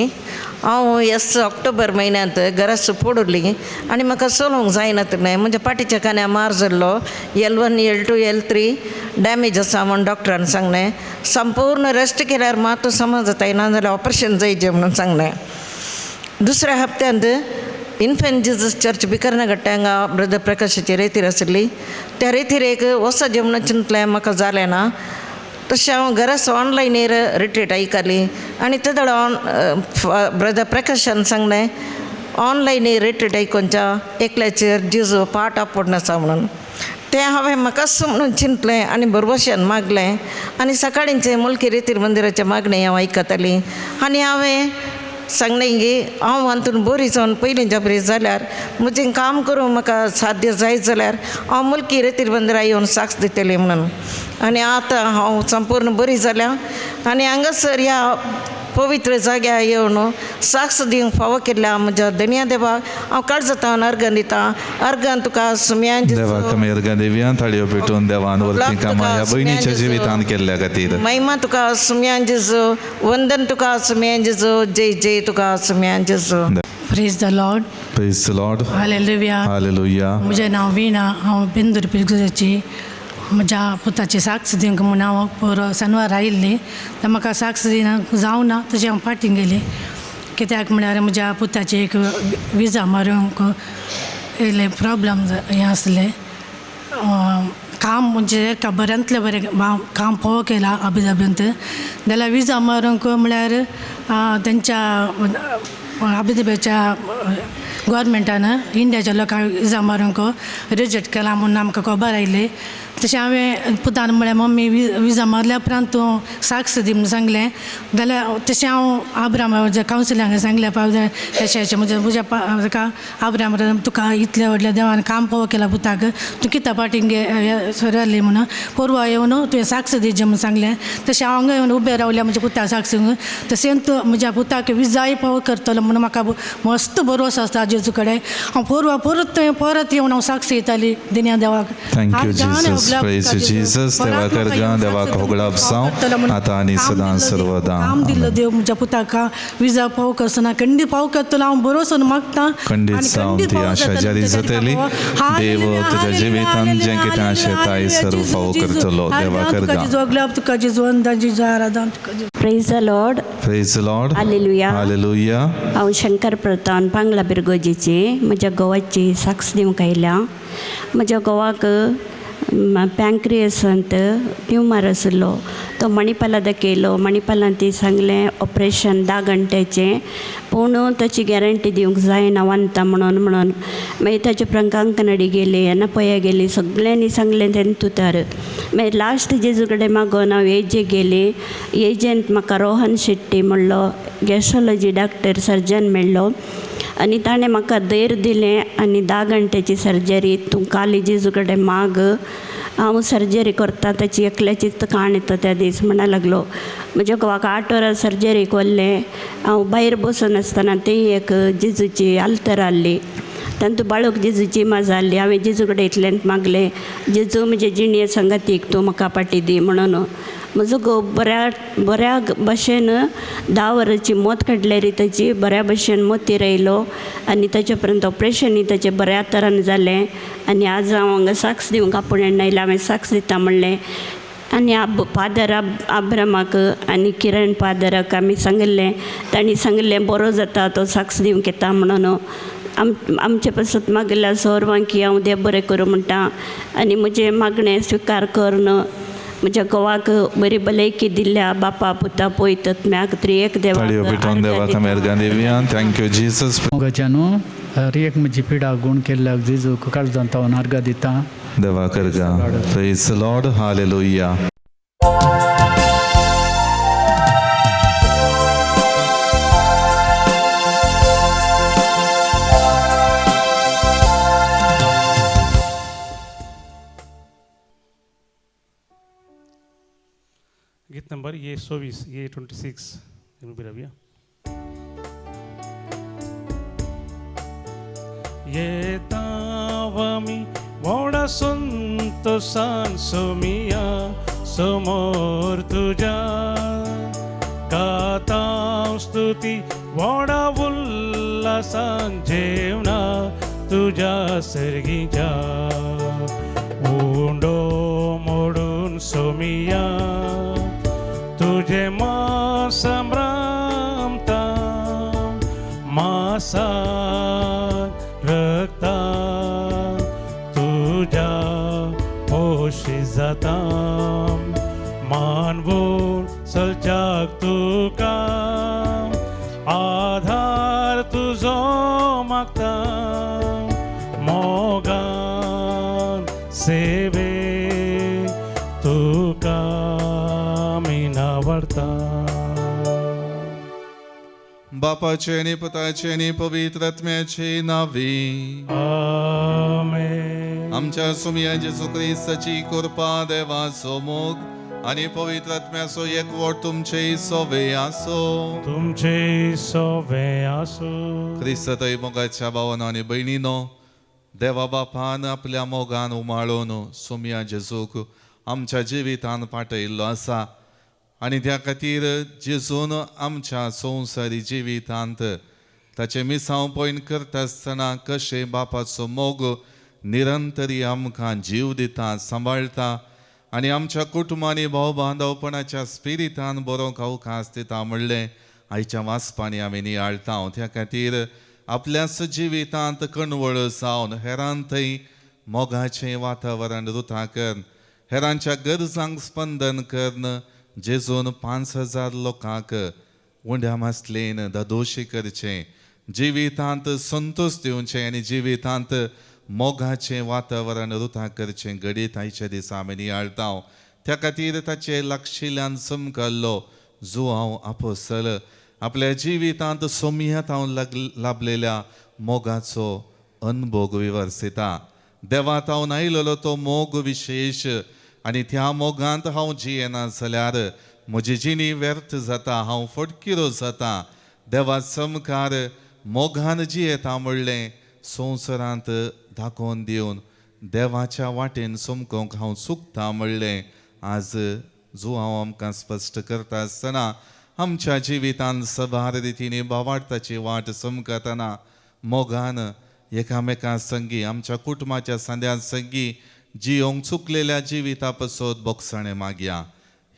हांव ह्या ऑक्टोबर म्हयन्यांत घरां पडली आनी म्हाका चलोवंक जायना तर म्हणजे पाटीच्या कान्या मार जाल्लो. L1 L2 L3 डॅमेज आसा म्हूण डॉक्टरान सांगलें. संपूर्ण रेस्ट केल्यार मात समज जाता ना जाल्यार ऑपरेशन जायचें म्हणून सांगलें. दुसऱ्या हप्त्यांत इन्फेंट जिजस चर्च बिकरनगट्टा हांगा ब्रदर प्रकाशाची रेतीर आसली. त्या रेतीर एक वसा जेवणा चिंतलें म्हाका जालें ना. तशें हांव घराच ऑनलायनीर रिट्रीट आयकली आनी ते ब्रदर प्रकाशान सांगलें ऑनलायनीर रिट्रीट आयकोनच्या एकल्याचेर जिजू पाट आपण आसा म्हणून. तें हांवें म्हाकाच म्हणून चिंतलें आनी बरोबरशेन मागलें आनी सकाळींचे मुल्की रितीर मंदिराच्या मागणी हांव आयकताली आनी हांवें सांगलें की हांव हातून बरी जावन पयलींच्या बरी जाल्यार म्हजें काम करूंक म्हाका साध्य जायत जाल्यार हांव मुल्की रितीर मंदिरा येवन साक्ष दितलें म्हणून. आनी आतां हांव संपूर्ण बरी जाल्या आनी हांगासर ह्या पवित्र जाग्यार येवन साक्ष दिवंक फावो केल्या म्हज्या धन्या देवाक हांव काळजांतल्यान अर्घ दितां. अर्घान तुका सुम्यान देवाक आमी अर्घ दिवया. थाळयो पेटोवन देवान वरती कामां ह्या भयणीच्या जिवितांत केल्ल्या खातीर महिमा तुका सुम्यान जेजू. वंदन तुका सुम्यान जेजू. जय जय तुका सुम्यान जेजू. Praise the Lord. Praise the Lord. Hallelujah. Hallelujah. म्हजें नांव विणा. हांव बेंदूर पिरगुजेची. म्हज्या पुताची साक्ष दिवंक म्हूण हांव पुरो शेनवार आयिल्ली. तर म्हाका साक्ष दिवंक जावना तशें हांव फाटीं गेली. कित्याक म्हळ्यार म्हज्या पुताची एक विजा मारूंक इल्लें प्रॉब्लम हें आसलें. काम म्हणजे बऱ्यांतलें बरें काम फोव केलां अबुधाबींत. जाल्यार विजा मारूंक म्हळ्यार तेंच्या अबुधाबीच्या गव्हर्मेंटान इंडियाच्या लोकांक विजा मारूंक रिजेक्ट केला म्हणून आमकां खबर आयली. तशें हांवें पुतान म्हळ्यार मम्मी विजा मारल्या उपरांत तूं साक्ष दी म्हणून सांगलें जाल्यार तशें हांव आब्राम कावन्सिलांक सांगलें अशें म्हज्या ताका आब्राम तुका इतल्या व्हडल्या देवान काम पळोव केलां पुताक तूं कित्या पाटींग सरली म्हणून पोरवा येवन तुवें साक्ष दिवचें म्हणून सांगलें तशें हांव हांगा येवन उबें रावल्या म्हज्या पुता साक्षीक तशें तूं म्हज्या पुताक विजाय पाव करतलो म्हणून म्हाका मस्त भरोसो आसता जेजू कडेन हांव पोरवा परत येवन हांव साक्ष दिताली दिन्या देवाक. Thank you, Jesus. Praise you, Jesus. देवा करगा देवा खोगळा बसाव आता आणि सदां सर्वदा. काम दिल्लो देव म्हज्या पुताका विजा पाव करसना खंडीत पाव करतलो हांव भरोसो मागता खंडीत जावन ती आशा जारी जातली. देव तुझ्या जिवितांत जें कितें आशेताय सर्व फाव करतलो. देवा करगा. जोगल्या तुका जेजू अंदाजी आराधना तुका. Praise the Lord. Praise the Lord. Hallelujah. Hallelujah. हांव शंकर प्रतान पांगला बिरगोजीची म्हज्या घोवाची साक्ष दिवंक आयल्या. म्हज्या घोवाक पँक्रियसांत ट्युमर आशिल्लो तो मणिपाला दाखयलो. मणिपालान ती सांगलें ऑपरेशन 10 घंट्याचें पूण ताची गॅरंटी दिवंक जायना वंता म्हणून मागीर ताचे प्रकांकनडी गेली एनपया गेली सगळ्यांनी सांगलें तेन्ना तुतार. मागीर लास्ट जेजू कडेन मागोन हांव एजेक गेली. एजंट म्हाका रोहन शेट्टी म्हणलो गॅस्ट्रोलॉजी डॉक्टर सर्जन मेळ्ळो आनी ताणें म्हाका धैर्य दिलें आनी 10 घंट्याची सर्जरी तूं काली जेजू कडेन माग हांव सर्जरी करता ताची एकल्याचीच काण येता त्या दीस म्हणा लागलो. म्हज्या घोवाक 8 वरां सर्जरीक व्हरलें. हांव भायर बसून आसतना ती एक जेजूची आल्तर हाडली तातूंत बाळूक जेजूची माज जाल्ली. हांवें जेजू कडेन इतलेंच मागलें जेजू म्हजे जिणये संगातीक तूं म्हाका पाटी दी म्हणून. म्हजो घोव बऱ्या भशेन 10 वरांची मोत काडल्यारी ताची बऱ्या भशेन मोतीर येयलो आनी ताचे पर्यंत ऑपरेशनूय ताचें बऱ्या तरान जालें. आनी आज हांव हांगा साक्ष दिवंक आपुणें आयलां. हांवें साक्ष दिता म्हणलें आनी फादर आब्रामाक आनी किरण फादराक आमी सांगलें. तांणी सांगलें बरो जाता तो साक्ष दिवंक येता म्हणून. आमचे पासत मागल्या सर्वांक की हांव देव बरें करूं म्हणटा आनी म्हजें मागणें स्विकार करन म्हज्या घोवाक बरी भलायकी दिल्या. बापा पुता पळयतात म्याक तरी एक देवाक थँक्यू जीसस. मोगाच्यानो हर एक म्हजी पिडा गूण केल्ल्याक जेजूक काळजांत हांव नार्गां दितां. देवा करगा. Praise the Lord. हालेलुया. गीत नंबर ये 26 रविया. येतावमी व्हडा संतोषान सोमिया समोर तुझ्या गातां स्तुती व्हडा उल्हासान जेवणा तुझ्या सर्गीच्या उंडो मोडून सोमिया तुझे मा संभ्रामता मासा रक्ता तुझ्या पोशी जाता मानवून सलजाक तुका आधार तुझो मागता मोगान सेवे तुका वार्ता. बापाचे आणि पुताचे आणि पवित्र आत्म्याचे नावी. आमेन. आमच्या सुमिया जेजू ख्रिस्ताची कृपा देवाचो मोग आणि पवित्र आत्म्याचो एकवट तुमचे सोवे आसो. तुमचे सोवे आसो. ख्रिस्तय मोगाच्या भावानो आणि बहिणीनो देवा बापान आपल्या मोगान उमाळून सुमिया जेजूक आमच्या जिवितान पाठयल्लो आसा आनी त्या खातीर जेजून आमच्या संवसारी जिवितांत ताचे मिसांव पॉयंट करता आसतना कशें बापाचो मोग निरंतरी आमकां जीव दिता सांबाळटा आनी आमच्या कुटुंबांनी भाव बांदवपणाच्या स्पिरितान बरो अवकाश दिता म्हणलें आयच्या वाचपांनी आमी नियाळटा. त्या खातीर आपल्याच जिवितांत कणवळ जावन हेरांतय मोगाचें वातावरण रुता करन हेरांच्या गरजांक स्पंदन करन जेजून 5,000 लोकांक उंड्या मासलेन दादोशी करचें जिवितांत संतोष दिवचें आनी जिवितांत मोगाचें वातावरण रुतां करचें घडीत आयच्या दिसा आमी नियाळटा त्या खातीर ताचे लागशिल्ल्यान समकल्लो जुआंव आपोस्तल आपल्या जिवितांत सोमियांत हांव लाभलेल्या मोगाचो अनुभव विवर्सिता. देवांत हांव आयिल्लो तो मोग विशेश आनी त्या मोगांत हांव जियेना जाल्यार म्हजी जिणी व्यर्थ जाता, हांव फटकिरो जाता. देवा समकार मोगान जियेता म्हणलें संवसारांत दाखोवन दिवन देवाच्या वाटेन समकोंक हांव चुकता म्हणलें आज जो हांव आमकां स्पश्ट करता आसतना आमच्या जिवितांत सबार रितींनी भावार्थाची वाट समकतना मोगान एकामेकां संगी आमच्या कुटुंबाच्या सांद्या संगी जियोंक चुकलेल्या जिविता पसत बोगसाणें मागया.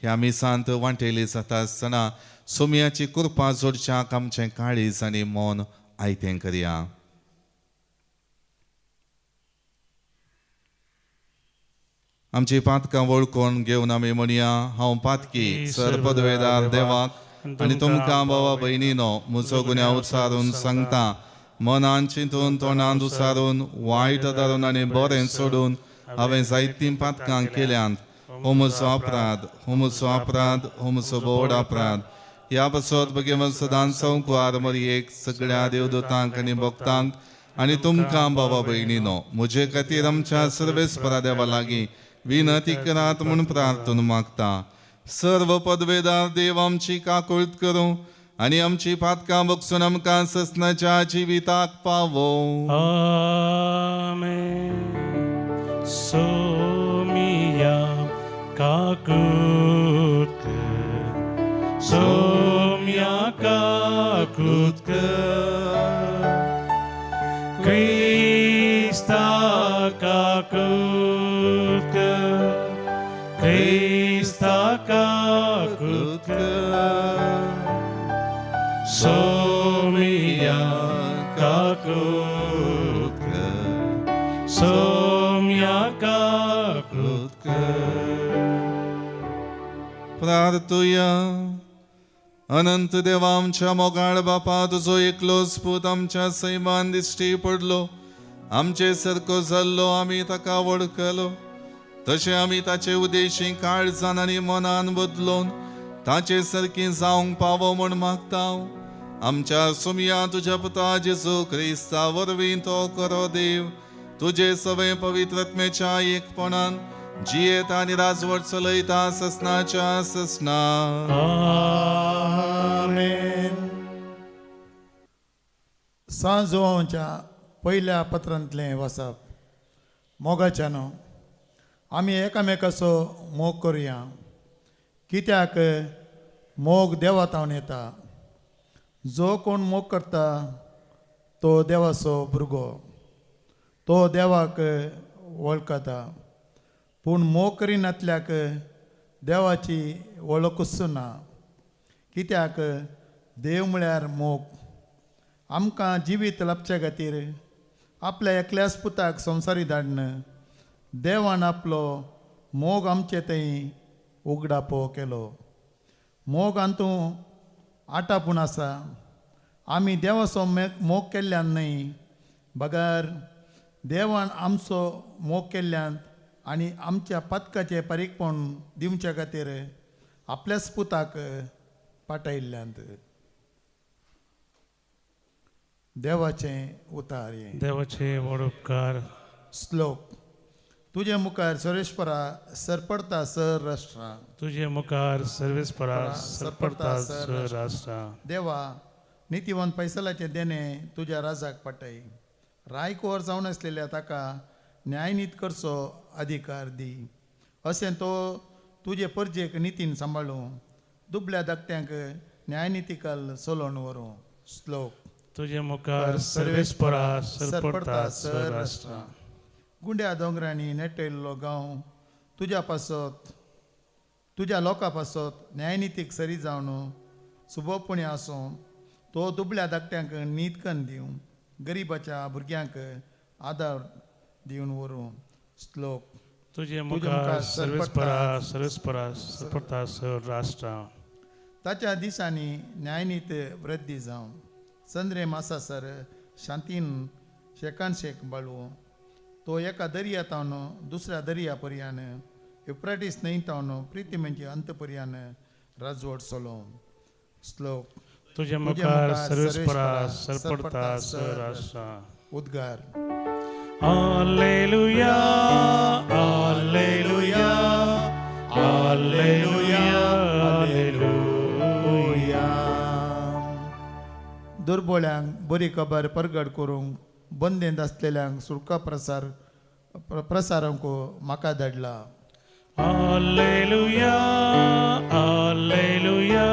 ह्या मिसांत वांटेली जाता आसतना सोमयाची कृपा जोडच्याक आमचें काळीज आनी मन आयतें करया. आमची पातकां वळखून घेवन आमी म्हणया हांव पातकी सरपदवेदार देवाक आनी तुमकां भावा भयणीनो म्हजो गुन्यांव उचारून सांगता. मनान चिंतून तोंडांत उसारून वायट धरून आनी बरें सोडून हांवें जायतीं पातकां केल्यांत. हो म्हजो अपराध, हो म्हजो अपराध, हो म्हजो बोड अपराध. ह्या पासत भगवंत सदांच संकवार मरयेक सगळ्या देवदूतांक आनी भक्तांक आनी तुमकां भावा भयणीनो म्हजे खातीर आमच्या सर्वेस्परा देवा लागीं विनती करात म्हूण प्रार्थना मागता. सर्व पदवेदार देव आमची काकुळट करूं आनी आमची पातकां बगसून आमकां ससनाच्या जिविताक पावो. आमेन. सोमिया काकुट सोम्या काकुट क्रिस्ता काकुट क्रिस्ता काकुट सोमिया काकुट सोम्या काकुट. प्रार्थुया. अनंत देवा आमच्या मोगाळ बापा तुजो एकलोच पूत आमच्या सैमान दिश्टी पडलो, आमचे सारको जाल्लो, आमी ताका वळखलो. तशें आमी ताचे उदेशी काळजान आनी मनान बदलून ताचे सारकी जावंक पावो म्हूण मागता. आमच्या सुमया तुज्या पुता जेजू क्रिस्ता वरवीं तो करो देव तुजे सवे पवित्रत्मेच्या एकपणान जियेत आनी राजवट चलयता ससनाच्या ससना. आमेन. सांजोवांच्या पयल्या पत्रांतलें वाचप. मोगाच्यानो आमी एकामेकाचो मोग करुया, कित्याक मोग देवातावन येता. जो कोण मोग करता तो देवाचो भुरगो, तो देवाक वळखता. पूण मोग करिनातल्याक देवाची वळखूच ना, कित्याक देव म्हळ्यार मोग. आमकां जिवीत लाभचे खातीर आपल्या एकल्याच पुताक संवसारी धाडन देवान आपलो मोग आमचे थंय उगडापो केलो. मोग हातूं आटापूण आसा. आमी देवाचो मोग केल्ल्यान न्हय, बगार देवान आमचो मोग केल्ल्यान आनी आमच्या पातकाचे पारीकपण दिवचे खातीर आपल्याच पुताक पाठयल्ल्यांत. देवाचें उतार. देवाचे व्हड उपकार. श्लोक. तुजे मुखार सर्वेश्वरा सरपडता सर राष्ट्रा. तुझे मुखार सर्वेस्परा सरपडता सर राष्ट्रा. देवा नितीवंत पैसलाचे देणे तुज्या राजाक पाठय. रायकोर जावन आसलेल्या ताका न्यायनीत करचो अधिकार दी. अशें तो तुजे परजेक नितीन सांबाळूं, दुबळ्या धाकट्यांक न्यायनितिकाल चलोवन व्हरूं. श्लोक. तुझे मुखार सर्वेस्परा सरपडता सर राष्ट्रा. गुंड्या दोंगरांनी नेटयल्लो गांव तुज्या पासत तुज्या लोकां पासत न्यायनितीक सरी जावन सुबोपणी आसूं. तो दुबळ्या धाकट्यांक नीतकन दिवं, गरिबाच्या भुरग्यांक आदार दिवन व्हरूं. श्लोक. तुझे मुखार सर्वेस्परा सरपडता सर राष्ट्रा. ताच्या दिसांनी न्यायनीत वृद्धी जावं. चंद्रे मासासर शांतीन शेकान शेक बाळूं. तो एका दर्यातावन दुसऱ्या दर्यापर्यान युफ्राटीस न्हंयतावन प्रिती म्हणजे अंतपर्यान राजवट चलो. श्लोक. तुझ्या मुखार सर्वेस्परा सरपडता सर आसा. उद्गार. हालेलुया हालेलुया हालेलुया हालेलुया. दुर्बळ्यांक बरी खबर परगट करूंक बंदेंत आसलेल्यांक सुटका प्रसारूंक म्हाका धाडला. हालेलुया हालेलुया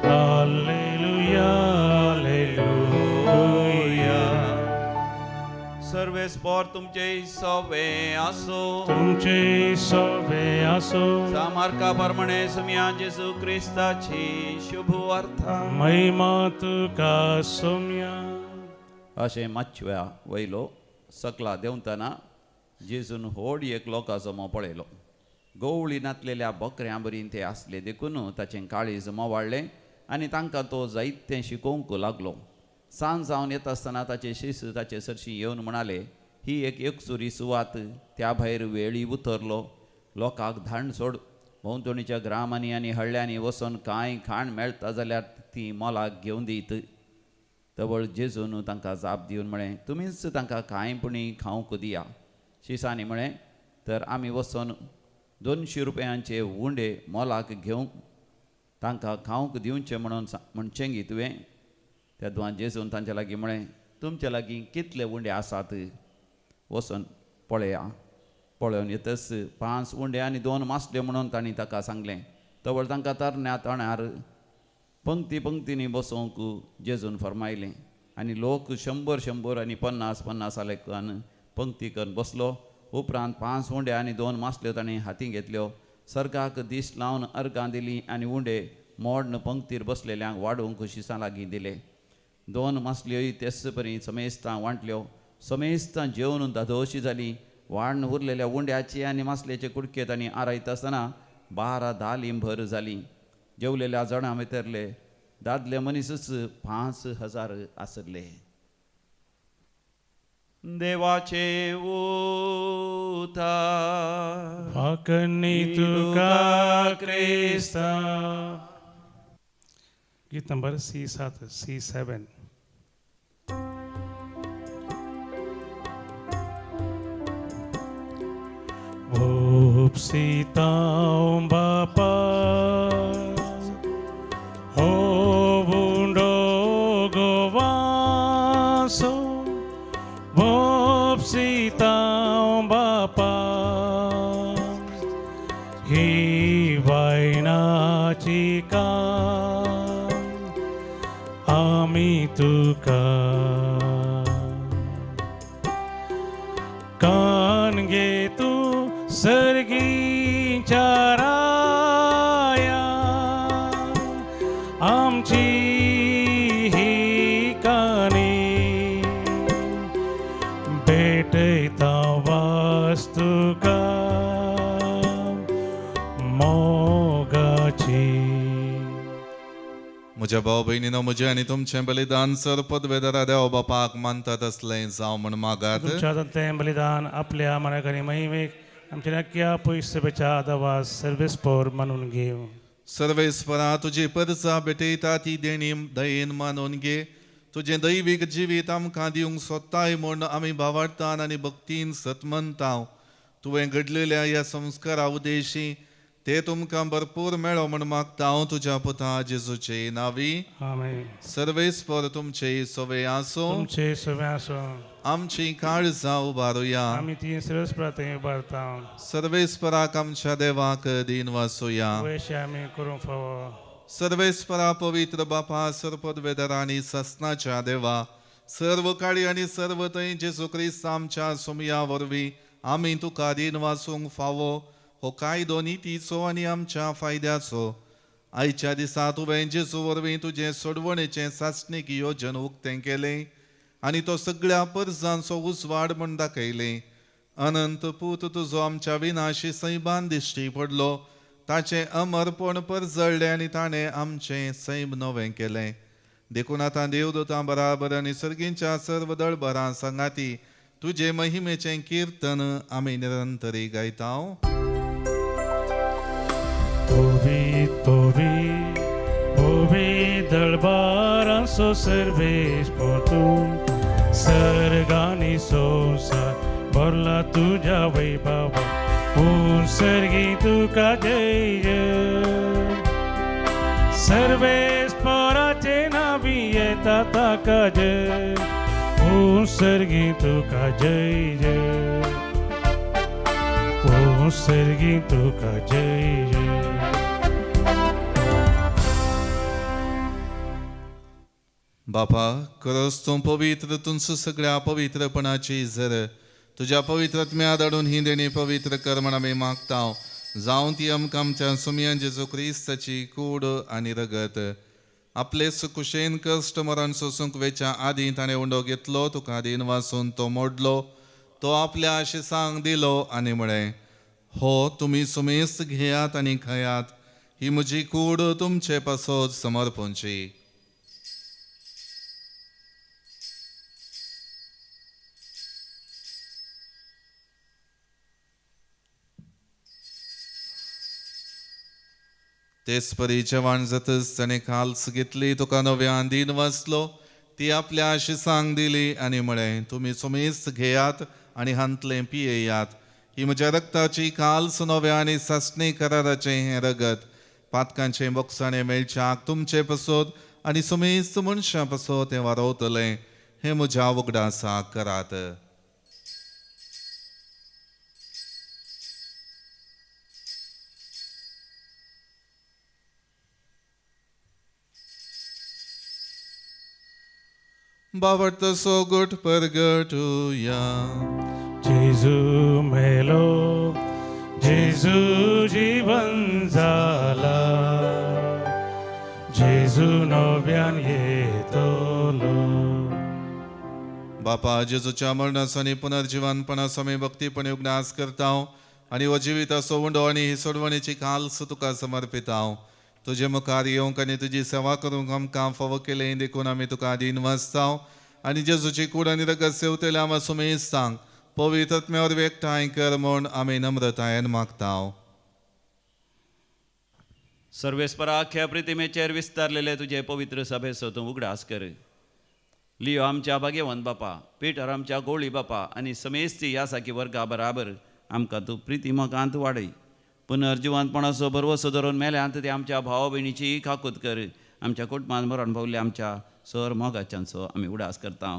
हालेलुया हालेलुया. सर्वेस्पर तुमचे सवे आसो. तुमचे सवे आसो. सामार्का प्रमाणे सुम्या जेजू क्रिस्ताची शुभ वार्ता. महिमा तुका सोम्या. अशें मातव्या वयलो सकला देंवतना जेजून व्हड एक लोकांचो जमो पळयलो. गवळी नातलेल्या बकऱ्यां बरीं ते आसले देखून ताचें काळीज मोवाळ्ळें आनी तांकां तो जायतें शिकोवंक लागलो. सांज जावन येता आसतना ताचे शिश्य ताचे सरशी येवन म्हणाले, ही एक एकसुरी सुवात, त्या भायर वेळी उतरलो. लोकांक धाण सोड. भोंवतणीच्या ग्रामांनी आनी हळ्यांनी वचोन कांय खाण मेळटा जाल्यार ती मोलाक घेवन दीत. तवळ जेजून तांकां जाप दिवन म्हळें, तुमीच तांकां कांयपणी खावंक दिया. शिसांनी म्हळें, तर आमी वचोन 200 रुपयांचे उंडे मोलाक घेवंक तांकां खावंक दिवचें म्हणचें गी तुवें. तेदवान जेजून तांचे लागीं म्हळें, तुमचे लागीं कितले उंडे आसात, वचोन पळया. पळोवन येतस 5 उंडे आनी 2 मासल्यो म्हणून तांणी ताका सांगलें. तवळ तांकां तरण्या तण्यार पंक्तींनी बसोवंक जेजून फरमायलें. आनी लोक 100 आनी 50 आलेकान पंक्ती करून बसलो. उपरांत 5 उंडे आनी 2 मासल्यो ताणें हातीं घेतल्यो. सर्गाक दीस लावन अर्गां दिलीं आनी उंडे मोडन पंक्तीर बसलेल्यांक वाडोवंक शिसां लागीं दिले. 2 मासल्योय तेच परी समेस्तां वांटल्यो. समेस्तां जेवन धादोशी जालीं. वाडन उरलेल्या उंड्याची आनी मासलेचे कुडके तांणी आरायता आसतना 12 लींभर जालीं. जेवलेल्या जाणां भितरले दादले मनीसच 5000 आसले. देवाचे उतार. फाकणी तुका क्रिस्ता. गीत number C7 C7. Opsitaum bapa hovundo govaso. Opsitaum bapa hi vaina chika ami tuka kan ge tu सर्गीच्या राया आमची ही कानी भेटता वास्तू का मोगाची. म्हज्या भाव भयणीनो, म्हजें आनी तुमचें बलिदान सरपदवेदरा देव बापाक मानतात असलें जावं म्हण मागात. तुमच्या तें बलिदान आपल्या मनाकरी महिमेक आमच्या नक्या पयसपेच्या आदावास सर्वेस्पर मानून घेव. सर्वेस्परा तुजी परजा भेटयता ती देणी दयेन मानून घे. तुजें दैवीक जिवीत आमकां दिवंक सोदताय म्हूण आमी भावार्थान आनी भक्तीन सतमनतांव. तुवें घडलेल्या ह्या संस्कारा उदेशी ते तुमकां भरपूर मेळो म्हण मागता हांव तुज्या पुता जेजूचे नांवी. आमेन. सर्वेस्पर तुमचे सवे आसो. तुमचे सवे आसो. आमची काळजां उबारुया. आमी ती सर्वेस्परांत उबारता. सर्वेस्पराक आमच्या देवाक दिन वासुया. वयशे आमी करूंक फावो. सर्वेस्परा पवित्र बापा सरपदवेदरा आनी ससनाच्या देवा, सर्व काळी आनी सर्व थंय जेजू क्रिस्त आमच्या सुमया वरवीं आमी तुका दिन वासूंक फावो. हो कायदो नितीचो आनी आमच्या फायद्याचो. आयच्या दिसा तुवें जेजू वरवीं तुजें सोडवणेचें सासणीक येवजन उक्तें केलें आनी तो सगळ्या परजांचो उजवाड म्हूण दाखयलें. अनंत पूत तुजो आमच्या विनाशी सैबान दिश्टी पडलो. ताचें अमरपण परजळ्ळें आनी ताणें आमचें सैम नवें केलें. देखून आतां देवदूतां बराबर आनी सर्गींच्या सर्व दळबरां सांगाती तुझे महिमेचे कीर्तन आम्ही निरंतरी गायताव. Povit dălbaran so servești portum, Sărganii sosa, Borla tuja vei baba, Un sărgi tu ca deie. Servești parace navie tata ca de, Un sărgi tu ca deie. Un sărgi tu ca deie. बापा, खरंच तू पवित्र तुमचं सगळ्या पवित्रपणाची झर तुझ्या पवित्रत्म्या दडून ही देणी पवित्र कर म्हणून आम्ही मागताव. जाऊन ती आमकां आमच्या सुमियान जेजू क्रिस्ताची कूड आनी रगत आपले सुकुशेन कश्ट मरण सोसूंक वेच्या आदी ताणें उंडो घेतलो, तुका आदीन वाचून तो मोडलो, तो आपल्या आशिसांक दिलो आनी म्हळें, हो तुमी सुमेस्त घेयात आनी खायात, ही म्हजी कूड तुमचे पासत समर्पूंची. तेच परी जेवण जातच ताणें काल्स घेतली, तुका नव्यान दिन वाचलो, ती आपल्या आशिसांक दिली आनी म्हळें, तुमी सुमेस्त घेयात आनी हांतलें पियेयात, ही म्हज्या रक्ताची काल्स नव्या आनी सासणी कराराचें हें रगत पातकांचें बोगसाणें मेळच्याक तुमचे पासत आनी सुमेस्त मनशां पासत हें वारोवतलें, हें म्हज्या उगडासाक करात. बावडतो सोगुट परगटुया. जेजू मेलो, जेजू जीवन जाला, जेजू नव्यान येतलो. बापा, जेजूच्या मरणासानी पुनर्जीवनपणाचो आमी भक्तीपणे उगडास करताव आनी हो जिविताचो उंडो आनी ही सोडवणेची काल्स तुका समर्पिताव. तुजे मुखार येवंक आनी तुजी सेवा करूंक आमकां फावो केलें देखून आमी तुका आदीन वाचताव आनी जेजूची कूड आनी रगत सेवतले आमी सुमेस्तांक पवित्रत्म्यावर एकठांय कर म्हूण आमी नम्रतायेन मागताव. सर्वेस्पराख्या प्रितिमेचेर विस्तारलेले तुझे पवित्र सभेचो तूं उगडास कर. लियो आमच्या भाग्यवंत बापा, पिटर आमच्या गोळी बापा आनी समेस्ती ह्या सारकी वर्गा बराबर आमकां तूं प्रितिमकांत वाडय. पुनर्जिवंतपणाचो बरवसो धरून मेल्यांत ते आमच्या भावा भयणीची खाकूत कर. आमच्या कुटुंबान मरण भोवल्या आमच्या सर मोगाच्यांचो आमी उडास करता.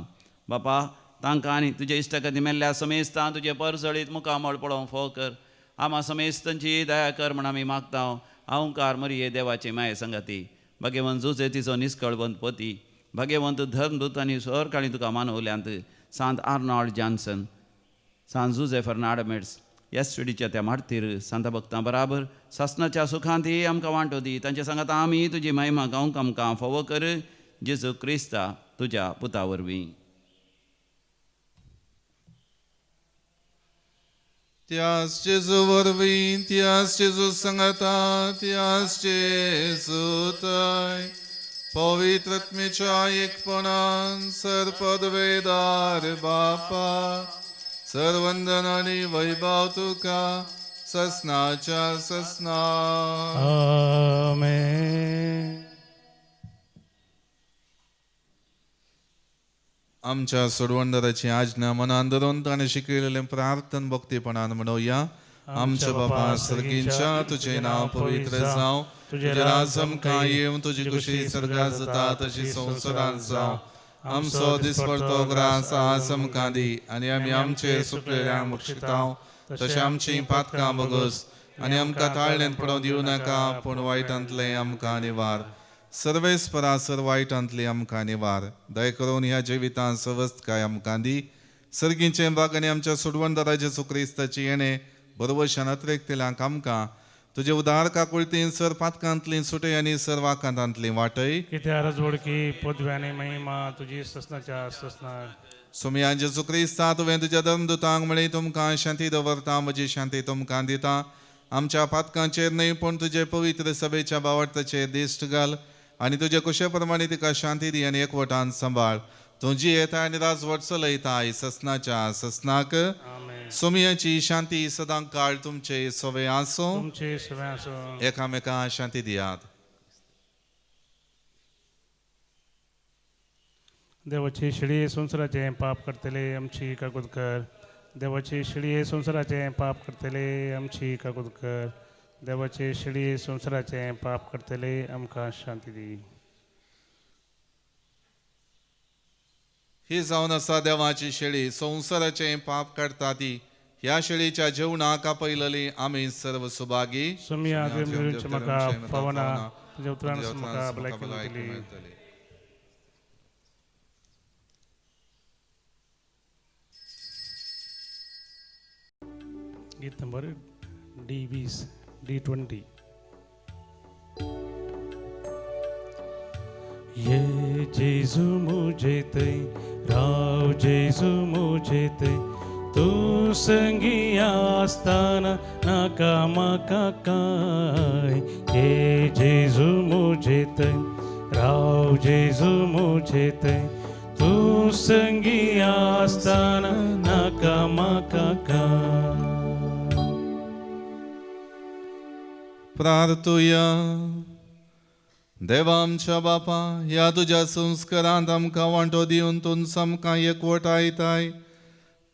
बापा, तांकां आनी तुजे इश्टगती मेल्ल्या समेस्तां तुजे परसळीत मुखामळ पळोवंक फोव कर. आमा समेस्तांची दया कर म्हण आमी मागता. अहंकार मरिये देवाचे माये संगती, भाग्यवंत जुजे तिचो निश्कळवंत पती, भाग्यवंत धर्मदूत आनी सर काळी तुका मानवल्यांत सांत आर्नॉल्ड जॉन्सन, सांत जुजे फर्नांडमेट्स, येस्टडीच्या त्या मारतीर सांता भक्तां बराबर सासणाच्या सुखांती आमकां वांटो दी. तांचे सांगात आमी तुजी महिमा गावंक आमकां फोवो कर. जेजू क्रिस्ता तुज्या पुता वरवीं. त्याच जेजू वरवीं, त्याच जेजू सांगाता, त्याच जेजू थंय पवित्रत्मेच्या एकपणान सरपदवेदार बापा, सर्वंदन आनी वैभव तुका ससनाच्या ससना. आमेन. आमच्या सोडवणदाराची आज्ञा मनान धरून ताणें शिकयलेलें प्रार्थन भक्तीपणान म्हणुया. आमच्या बापा सर्गींच्या, तुझे नांव पवित्र जावं, तुझे राज आमकां येवं, तुजी खुशी स्वर्गांत जाता तशी संवसारांत जावं. आमचो दिसपडतो ग्रास आज आमकां दी आनी आमी आमचेर सुटलेल्यांक बक्षितांव, तशें आमचीं पातकां बगस आनी आमकां ताळ्यांत पडोवं दिवं नाका, पूण वायटांतलें आमकां निवार. सर्वेस्परासर वायटांतली आमकां निवार. दय करून ह्या जिवितांत सवस्तकाय आमकां दी. सर्गींचें बाग आनी आमच्या सोडवणदारा जेजू क्रिस्ताची येणें बरोवशान अत्रेकतेल्यांक आमकां तुजे उदार काकुळतीन सर पातकांतली सुटय आनी सर वाकांतांतली वाटय. कित्या रजवडकी पदव्याने महिमा तुजी ससनाच्या ससना. सुमया जेजू क्रिस्ता, तुवें तुज्या धर्मदुतांक म्हळें तुमकां शांती दवरता, म्हजी शांती तुमकां दिता. आमच्या पातकांचेर न्हय पूण तुजे पवित्र सभेच्या बावटाचेर दिश्ट घाल आनी तुजे कुशे प्रमाणे तिका शांती दी आनी एकवटान सांबाळ. तुझी येता आनी राजवट चलयताय ससनाच्या ससनाक सोमयाची शांती सदां काळ तुमचे सोवे आसो तुमचे सगळे असो एकामेकां शांती दियात देवाची शिडी संसाराचे पाप करतले आमची काकूद कर देवाची शिडी संसाराचे पाप करतले आमची काकूद कर देवाची शिडी संसाराचे पाप करतले आमकां शांती दी ही जावन आसा देवाची शेळी संवसाराचे पाप काडटा ती ह्या शेळीच्या जेवणाक आपयलेली आमी सर्व सुभागी सुमिया म्हाका पावना तुज्या उतरान म्हाका भलायकी मेळटली गीत नंबर D20 D20 ये जेजू मुझे ते राव जेजू मुझे ते तू संगी आसताना नाका म्हाका काय ये जेजू मुझे ते राव जेजू मुझे ते तू संगी आसताना नाका म्हाका काय प्रार्थुया देवा आमच्या बापा ह्या तुज्या संस्कारांत आमकां वांटो दिवन तूं सामका एकवटायताय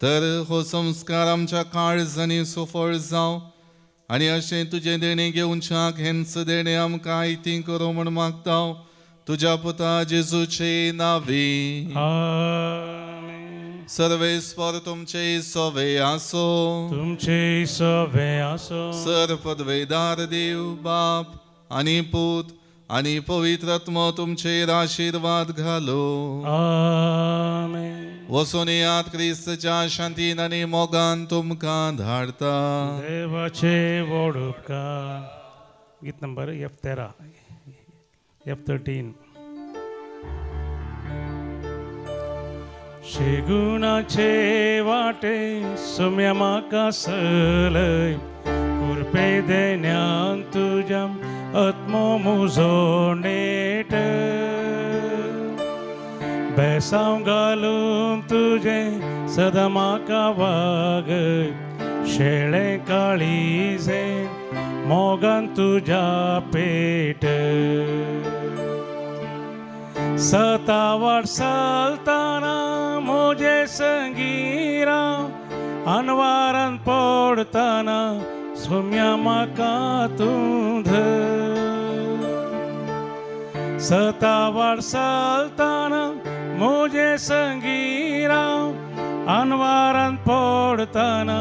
तर हो संस्कार आमच्या काळजांनी सुफळ जावं आनी अशें तुजें देणें घेवच्याक हेंच देणें आमकां आयती करूं म्हूण मागता तुज्या पुता जेजूचे नांवी सर्वेस्पर तुमचे सोवे आसो तुमचे सोवे आसो सर पदवेदार देव बाप आनी पूत आनी पवित्र आत्मा तुमचेर आशीर्वाद घालो आमेन वचून यात क्रिस्तच्या शांतीन आनी मोगान तुमकां धाडता देवाचे व्हड उपकार गीत नंबर F13 शेगुणाचे वाटे सुम्या म्हाका सलय कुरपे देण्यान तुज्या आत्मो मुजो नेट बेसांव घालून तुजे सदां म्हाका वागय शेळे काळीजे मोगान तुज्या पेट सतावार चलताना म्हजे संगी राव अनवारान पडताना सोम्या म्हाका तूं धर सतावार चलताना म्हजे संगी राव अनवारान पडताना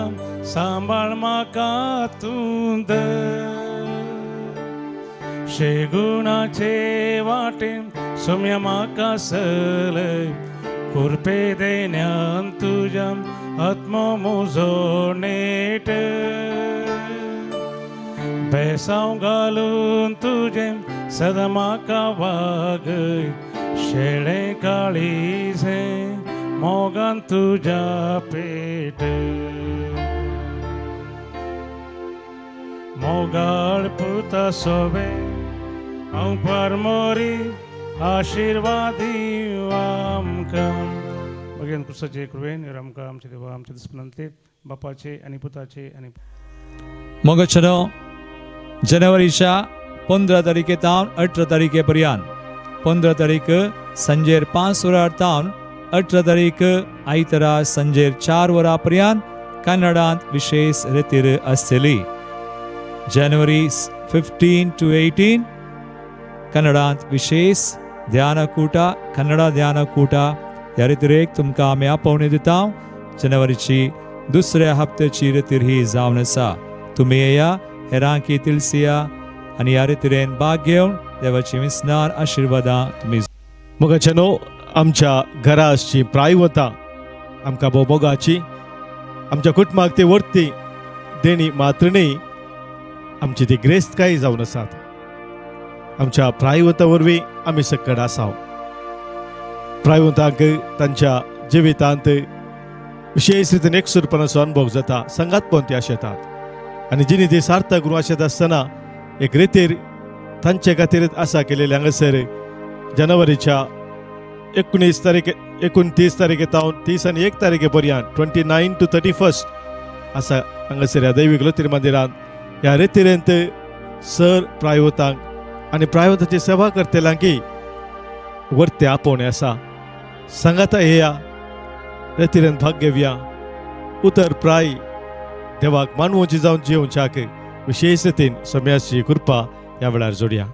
सांबाळ म्हाका तूं धर शेगुणाचे वाटेन सोम्या म्हाका सलय कुरपे देण्यान तुज्या आत्मो मुजो नेट बेसांव घालून तुजे सदां म्हाका वागय शेळे काळीजे मोगान तुज्या पेट मोगाळ पुता सोबे हांव परमोरी आशिर्वादी आमकां भगवान कृष्णाचे कृपेन आमकां आमचे देवा आमचे दुस्मनांतले बापाचे आनी पुताचे आनी मोगचनो जानेवारीच्या 15 तारखेतावन 18 तारखे पर्यंत 15 तारीख संजेर 5 वरां तावन 18 तारीख आयतारा संजेर 4 वरां पर्यंत कन्नडांत विशेष रितीर आसतली जानेवारी 15 to 18 कन्नडांत विशेष ध्यानकूटा कन्नडा ध्यानकूटा ह्या रितीरेक तुमकां आमी आपोवणी दिता जानेवारीची दुसऱ्या हप्त्याची रितीर ही जावन आसा तुमी येया हेरांक येतील सिया आनी ह्या रितीरेन भाग घेवन देवाची विस्नार आशिर्वादां तुमी मोगाचनो आमच्या घरा आसची प्रायवता आमकां भोव मोगाची आमच्या कुटुंबाक ते वर्ती देणी मात्र न्ही आमची ती ग्रेस्तकाय जावन आसात आमच्या प्रायवता वरवीं आमी सकड आसाव प्रायवतांक तांच्या जिवितांत विशेष रितीन एकसुरपणाचो अनुभव जाता संगातपण ते आशेतात आनी जिणी ती सार्थक करूं आशेता आसतना एक रितीर तांचे खातीर आसा केलेले हांगासर जानेवारीच्या 29 तारखेतावन 30 आनी 1 तारखे पर्यंत 29 to 31 असा हांगासर ह्या दैवीक लोतीर मंदिरांत ह्या रेतीरेंत सर प्रायवतांक आनी प्रायवताची सेवा करतल्यांकी वर्ते आपोवणे आसा. सांगाता येया रेतीरेंत भाग घेवया. उतर प्राय देवाक मानवोची जावन जिवच्याक विशेष रितीन सोम्याची कृपा ह्या वेळार जोडया.